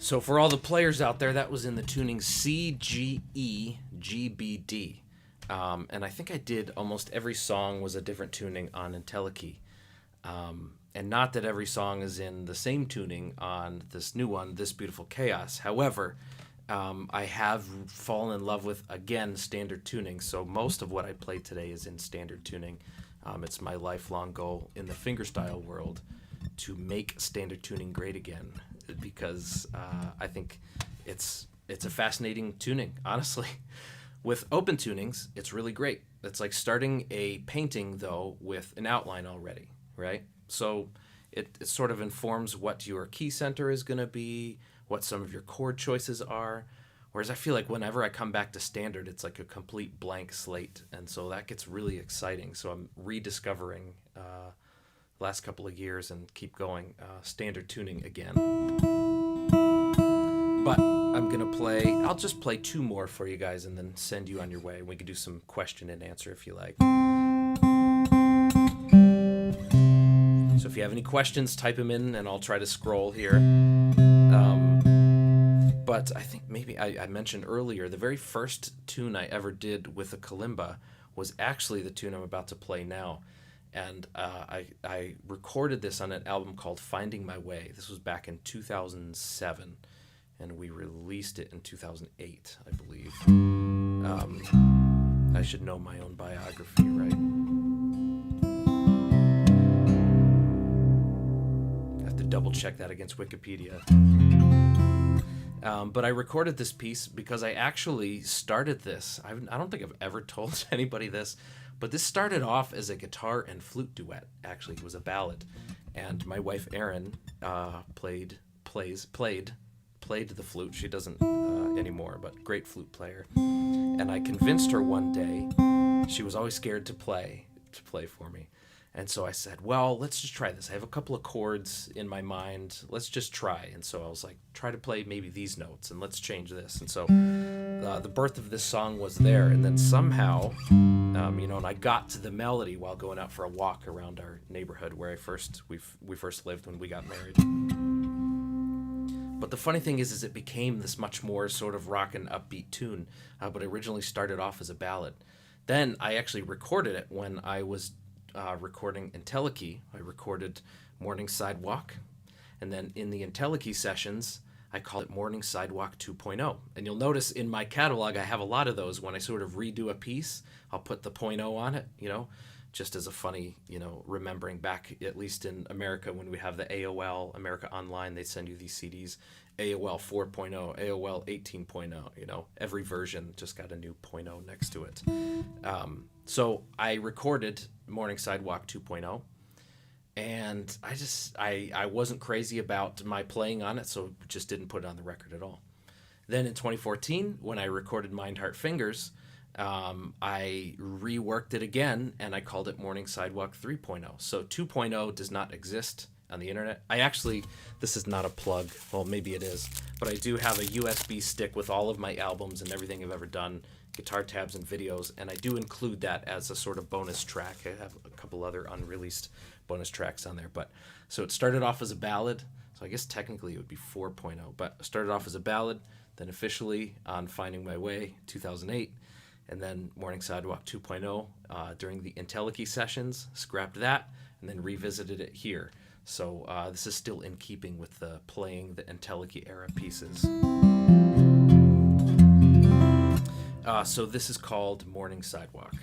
So for all the players out there, that was in the tuning C, G, E, G, B, D. And I think I did almost every song was a different tuning on IntelliKey. And not that every song is in the same tuning on this new one, This Beautiful Chaos. However, I have fallen in love with, again, standard tuning. So most of what I play today is in standard tuning. It's my lifelong goal in the fingerstyle world to make standard tuning great again, because I think it's a fascinating tuning, honestly. With open tunings, it's really great. It's like starting a painting, though, with an outline already, right? So it sort of informs what your key center is going to be, what some of your chord choices are. Whereas I feel like whenever I come back to standard, it's like a complete blank slate. And so that gets really exciting. So I'm rediscovering last couple of years and keep going standard tuning again. But I'm going to I'll just play two more for you guys and then send you on your way. We can do some question and answer if you like. So if you have any questions, type them in and I'll try to scroll here. But I think maybe I mentioned earlier, the very first tune I ever did with a kalimba was actually the tune I'm about to play now. And I recorded this on an album called Finding My Way. This was back in 2007, and we released it in 2008, I believe. I should know my own biography, right? I have to double check that against Wikipedia. But I recorded this piece because I actually started this. I don't think I've ever told anybody this, but this started off as a guitar and flute duet. Actually, it was a ballad, and my wife Erin played the flute. She doesn't anymore, but great flute player. And I convinced her one day. She was always scared to play for me. And so I said, well, let's just try this. I have a couple of chords in my mind. Let's just try. And so I was like, try to play maybe these notes, and let's change this. And so the birth of this song was there. And then somehow, and I got to the melody while going out for a walk around our neighborhood where we first lived when we got married. But the funny thing is it became this much more sort of rock and upbeat tune, but it originally started off as a ballad. Then I actually recorded it when I was recording IntelliKey. I recorded Morning Sidewalk, and then in the IntelliKey sessions, I call it Morning Sidewalk 2.0. And you'll notice in my catalog, I have a lot of those. When I sort of redo a piece, I'll put the .0 on it, just as a funny, remembering back, at least in America, when we have the AOL, America Online, they send you these CDs, AOL 4.0, AOL 18.0, every version just got a new .0 next to it. So I recorded Morning Sidewalk 2.0, and I wasn't crazy about my playing on it, so just didn't put it on the record at all. Then in 2014, when I recorded Mind, Heart, Fingers, I reworked it again, and I called it Morning Sidewalk 3.0. So 2.0 does not exist on the internet. This is not a plug, well, maybe it is, but I do have a USB stick with all of my albums and everything I've ever done, guitar tabs and videos, and I do include that as a sort of bonus track. I have a couple other unreleased bonus tracks on there. But so it started off as a ballad, so I guess technically it would be 4.0, but it started off as a ballad, then officially on Finding My Way 2008, and then Morning Sidewalk 2.0 during the IntelliKey sessions, scrapped that, and then revisited it here. So this is still in keeping with playing the IntelliKey era pieces. So this is called Morning Sidewalk.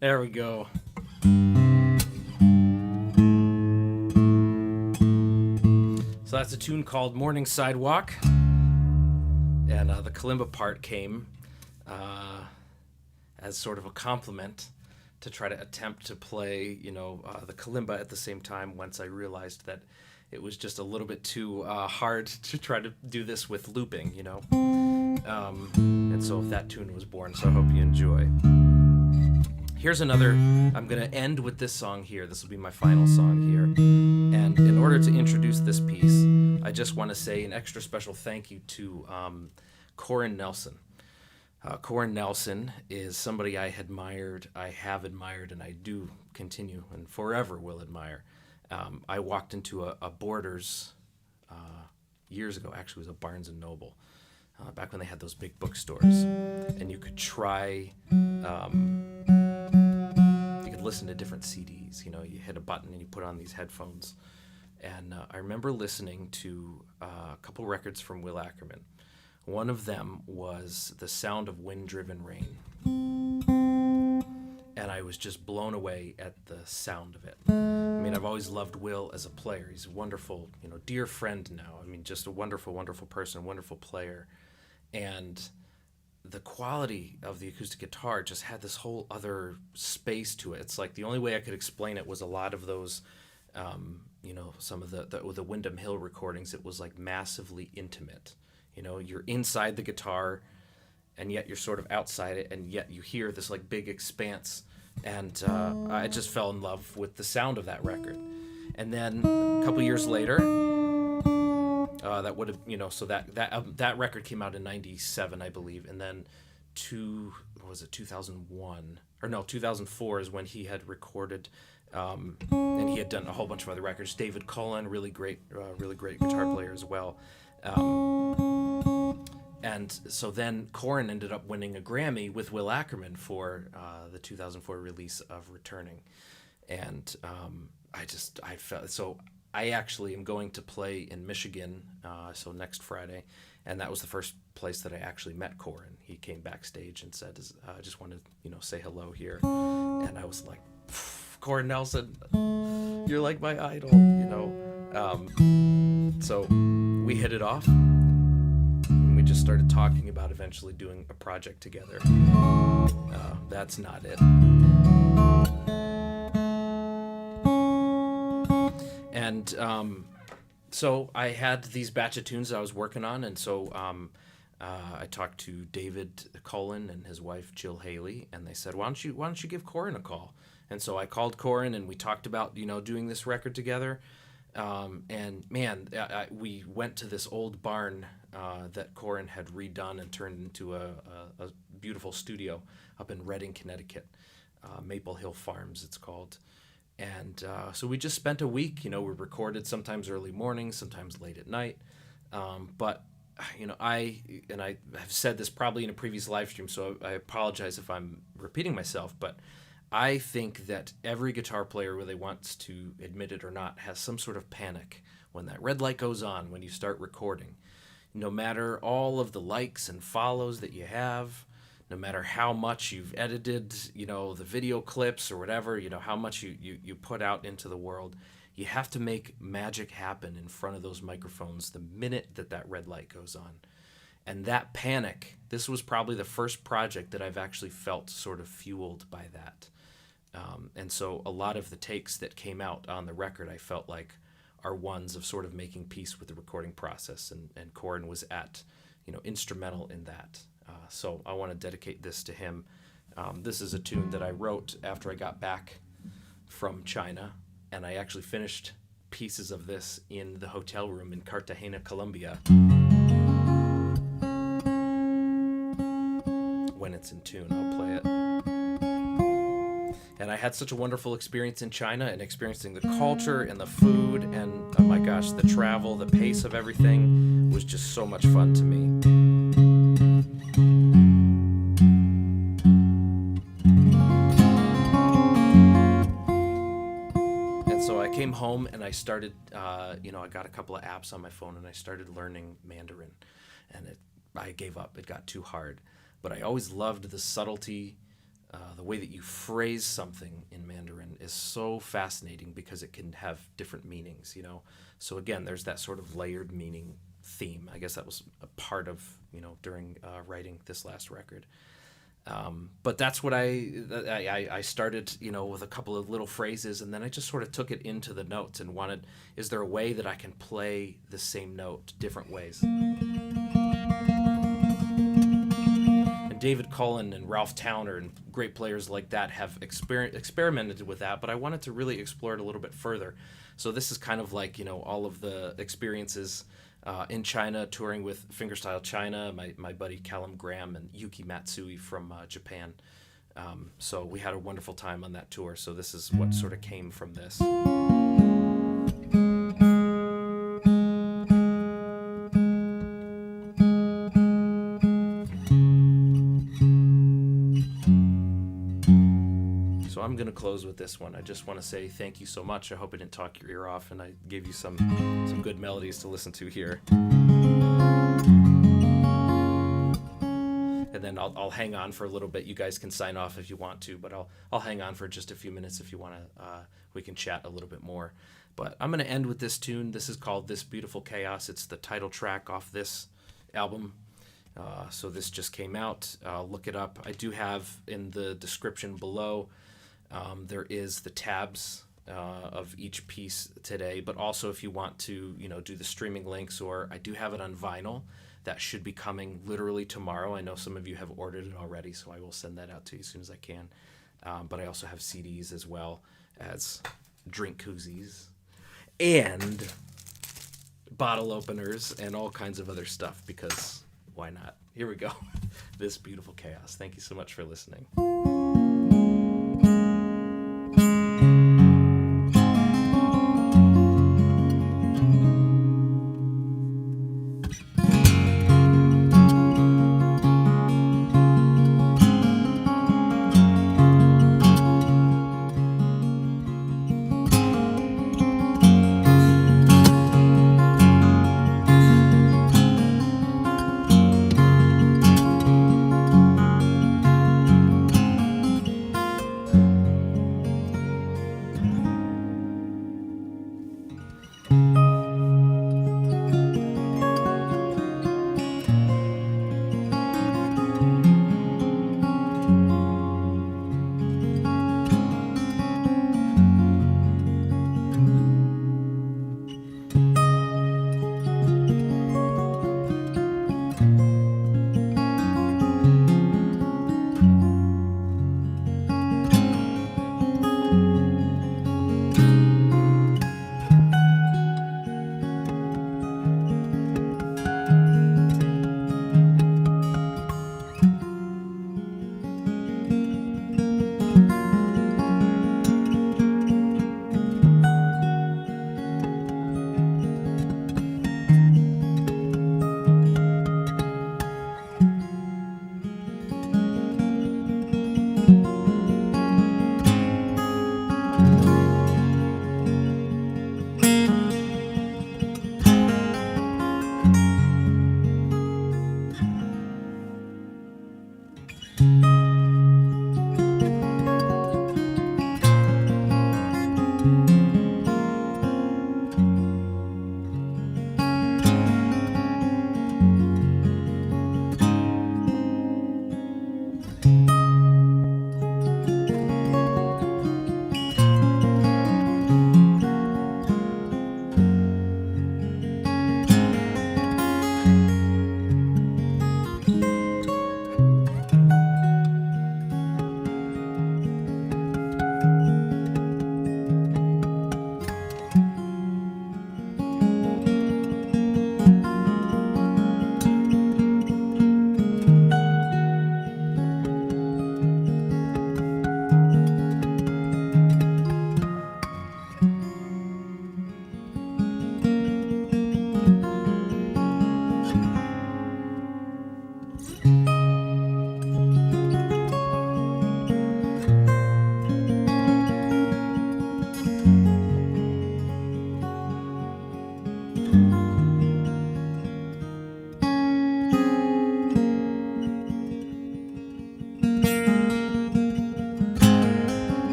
There we go. So that's a tune called Morning Sidewalk. And the kalimba part came as sort of a compliment to try to attempt to play, the kalimba at the same time once I realized that it was just a little bit too hard to try to do this with looping, and so that tune was born, so I hope you enjoy. Here's another. I'm going to end with this song here. This will be my final song here. And in order to introduce this piece, I just want to say an extra special thank you to Corin Nelson. Corin Nelson is somebody I have admired, and I do continue and forever will admire. I walked into a Borders years ago. Actually, it was a Barnes & Noble, back when they had those big bookstores. And you could try... listen to different CDs. You hit a button and you put on these headphones. And I remember listening to a couple records from Will Ackerman. One of them was The Sound of Wind-Driven Rain. And I was just blown away at the sound of it. I mean, I've always loved Will as a player. He's a wonderful, dear friend now. I mean, just a wonderful, wonderful person, wonderful player. And the quality of the acoustic guitar just had this whole other space to it. It's like the only way I could explain it was a lot of those, some of the Windham Hill recordings. It was like massively intimate. You're inside the guitar, and yet you're sort of outside it, and yet you hear this like big expanse. And I just fell in love with the sound of that record. And then a couple years later, that would have, so that record came out in '97, I believe, and then 2001 or no 2004 is when he had recorded, and he had done a whole bunch of other records. David Cullen, really great guitar player as well, and so then Corin ended up winning a Grammy with Will Ackerman for the 2004 release of Returning, and I felt so. I actually am going to play in Michigan, so next Friday, and that was the first place that I actually met Corin. He came backstage and said, "I just wanted to, say hello here," and I was like, "Corin Nelson, you're like my idol," So we hit it off, and we just started talking about eventually doing a project together. That's not it. And so I had these batch of tunes that I was working on, and so I talked to David Cullen and his wife Jill Haley, and they said, "Why don't you give Corin a call?" And so I called Corin, and we talked about doing this record together. And man, we went to this old barn that Corin had redone and turned into a beautiful studio up in Redding, Connecticut, Maple Hill Farms, it's called. And so we just spent a week. We recorded sometimes early morning, sometimes late at night. But I have said this probably in a previous live stream, so I apologize if I'm repeating myself, but I think that every guitar player, whether they wants to admit it or not, has some sort of panic when that red light goes on when you start recording. No matter all of the likes and follows that you have, no matter how much you've edited, the video clips or whatever, how much you put out into the world, you have to make magic happen in front of those microphones the minute that red light goes on. And that panic, this was probably the first project that I've actually felt sort of fueled by that. And so a lot of the takes that came out on the record, I felt like are ones of sort of making peace with the recording process. And Corin was instrumental in that. So I want to dedicate this to him. This is a tune that I wrote after I got back from China, and I actually finished pieces of this in the hotel room in Cartagena, Colombia, when it's in tune, I'll play it. And I had such a wonderful experience in China, and experiencing the culture and the food and, oh my gosh, the travel, the pace of everything was just so much fun to me. And so I came home and I started, I got a couple of apps on my phone and I started learning Mandarin. And I gave up. It got too hard. But I always loved the subtlety. The way that you phrase something in Mandarin is so fascinating because it can have different meanings, So again, there's that sort of layered meaning theme. I guess that was a part of, during writing this last record. But that's what I started, with a couple of little phrases, and then I just sort of took it into the notes and is there a way that I can play the same note different ways? David Cullen and Ralph Towner and great players like that have experimented with that, but I wanted to really explore it a little bit further. So this is kind of like, all of the experiences in China, touring with Fingerstyle China, my buddy Callum Graham and Yuki Matsui from Japan. So we had a wonderful time on that tour, so this is what sort of came from this. I'm going to close with this one. I just want to say thank you so much. I hope I didn't talk your ear off and I gave you some good melodies to listen to here. And then I'll hang on for a little bit. You guys can sign off if you want to, but I'll hang on for just a few minutes if you want to. We can chat a little bit more. But I'm going to end with this tune. This is called This Beautiful Chaos. It's the title track off this album. So this just came out. Look it up. I do have in the description below. There is the tabs of each piece today, but also if you want to, do the streaming links, or I do have it on vinyl. That should be coming literally tomorrow. I know some of you have ordered it already, so I will send that out to you as soon as I can. But I also have CDs as well as drink koozies and bottle openers and all kinds of other stuff, because why not? Here we go. This Beautiful Chaos. Thank you so much for listening.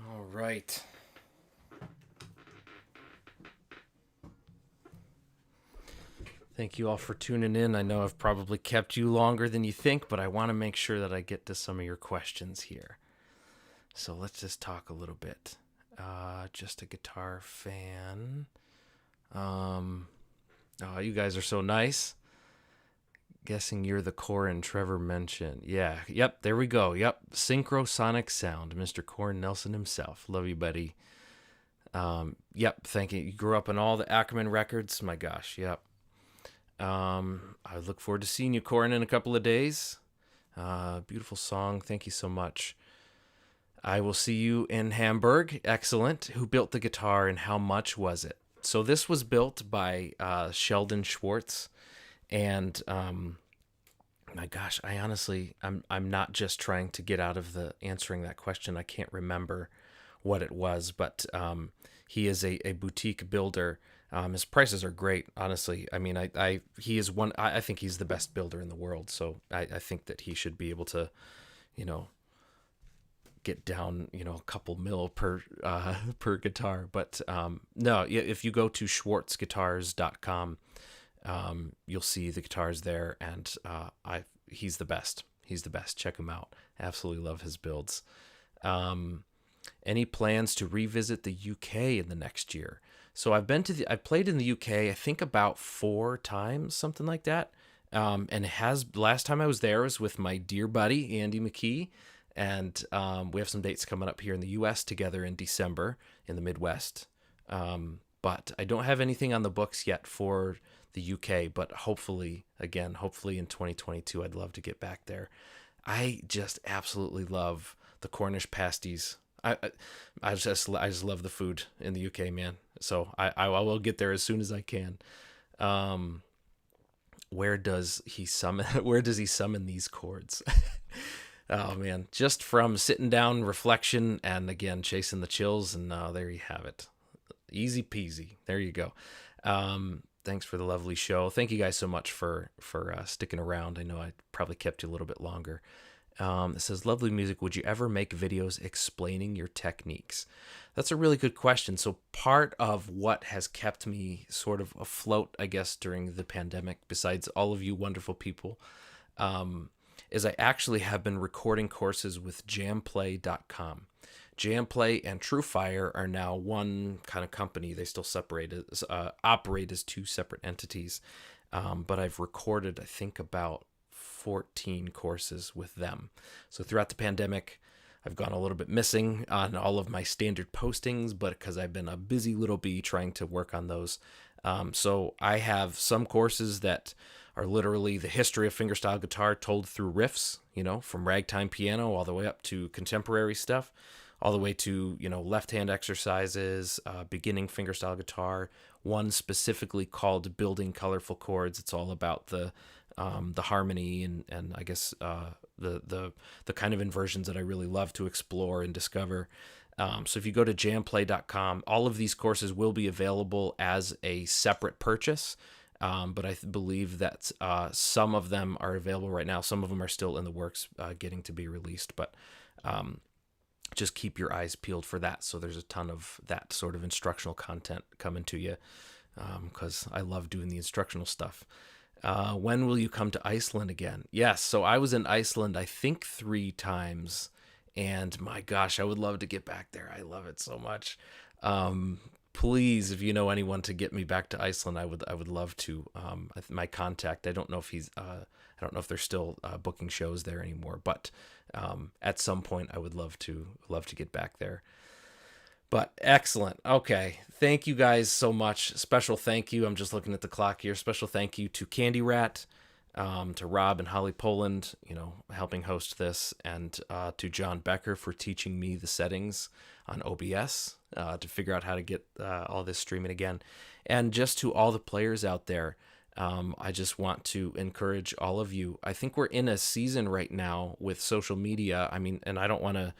All right. Thank you all for tuning in. I know I've probably kept you longer than you think, but I want to make sure that I get to some of your questions here. So let's just talk a little bit. Just a guitar fan. Oh, you guys are so nice. Guessing you're the Corin Trevor mentioned. Yeah, yep, there we go. Yep, Synchrosonic Sound, Mr. Corin Nelson himself. Love you, buddy. Yep, thank you. You grew up on all the Ackerman records. My gosh, yep. I look forward to seeing you, Corin, in a couple of days. Beautiful song. Thank you so much. I will see you in Hamburg. Excellent. Who built the guitar and how much was it? So this was built by Sheldon Schwartz. And my gosh, I'm not just trying to get out of the answering that question. I can't remember what it was, but he is a boutique builder. His prices are great, honestly. I mean, he is one. I think he's the best builder in the world. So I think that he should be able to, get down, a couple mil per guitar. But no, if you go to schwartzguitars.com, you'll see the guitars there, and he's the best. He's the best. Check him out. Absolutely love his builds. Any plans to revisit the UK in the next year? So I played in the UK, I think about 4 times, something like that. And last time I was there was with my dear buddy, Andy McKee. And we have some dates coming up here in the US together in December in the Midwest. But I don't have anything on the books yet for the UK, but hopefully in 2022, I'd love to get back there. I just absolutely love the Cornish pasties. I just love the food in the UK, man. So I will get there as soon as I can. Where does he summon these chords? Oh man, just from sitting down, reflection, and again chasing the chills, and there you have it. Easy peasy. There you go. Thanks for the lovely show. Thank you guys so much for sticking around. I know I probably kept you a little bit longer. It says, lovely music. Would you ever make videos explaining your techniques? That's a really good question. So part of what has kept me sort of afloat, I guess, during the pandemic, besides all of you wonderful people, is I actually have been recording courses with jamplay.com. Jamplay and TrueFire are now one kind of company. They still operate as 2 separate entities. But I've recorded, I think, about 14 courses with them. So throughout the pandemic, I've gone a little bit missing on all of my standard postings, but because I've been a busy little bee trying to work on those. So I have some courses that are literally the history of fingerstyle guitar told through riffs, from ragtime piano all the way up to contemporary stuff, all the way to, left-hand exercises, beginning fingerstyle guitar, one specifically called Building Colorful Chords. It's all about the harmony and I guess the kind of inversions that I really love to explore and discover. So if you go to jamplay.com, all of these courses will be available as a separate purchase. But I believe that some of them are available right now. Some of them are still in the works, getting to be released. But just keep your eyes peeled for that. So there's a ton of that sort of instructional content coming to you, because I love doing the instructional stuff. When will you come to Iceland again? Yes, so I was in Iceland, I think 3 times. And my gosh, I would love to get back there. I love it so much. please, if you know anyone to get me back to Iceland, I would love to. My contact, I don't know if I don't know if they're still booking shows there anymore, but at some point I would love to get back there. But excellent. Okay. Thank you guys so much. Special thank you. I'm just looking at the clock here. Special thank you to Candyrat, to Rob and Holly Poland, helping host this, and to John Becker for teaching me the settings on OBS to figure out how to get all this streaming again. And just to all the players out there, I just want to encourage all of you. I think we're in a season right now with social media. I mean, and I don't want to,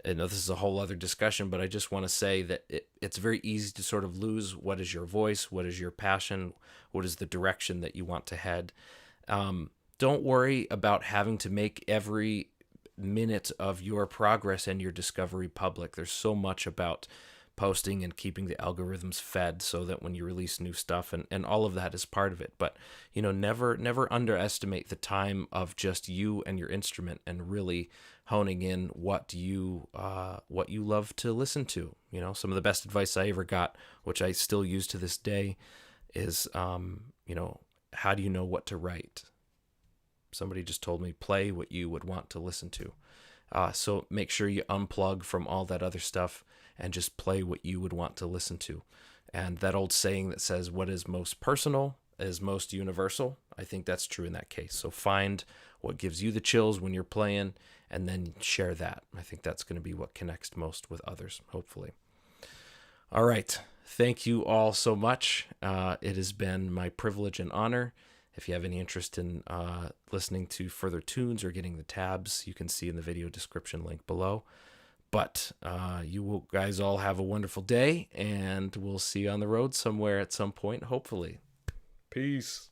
I know this is a whole other discussion, but I just want to say that it's very easy to sort of lose what is your voice, what is your passion, what is the direction that you want to head. Don't worry about having to make every minute of your progress and your discovery public. There's so much about posting and keeping the algorithms fed so that when you release new stuff, and all of that is part of it. But, never underestimate the time of just you and your instrument and really honing in what you love to listen to. Some of the best advice I ever got, which I still use to this day, is, how do you know what to write? Somebody just told me, play what you would want to listen to. So make sure you unplug from all that other stuff and just play what you would want to listen to. And that old saying that says what is most personal is most universal, I think that's true in that case. So find what gives you the chills when you're playing and then share that. I think that's going to be what connects most with others, hopefully. All right. Thank you all so much. It has been my privilege and honor. If you have any interest in listening to further tunes or getting the tabs, you can see in the video description link below. But you will guys all have a wonderful day, and we'll see you on the road somewhere at some point, hopefully. Peace.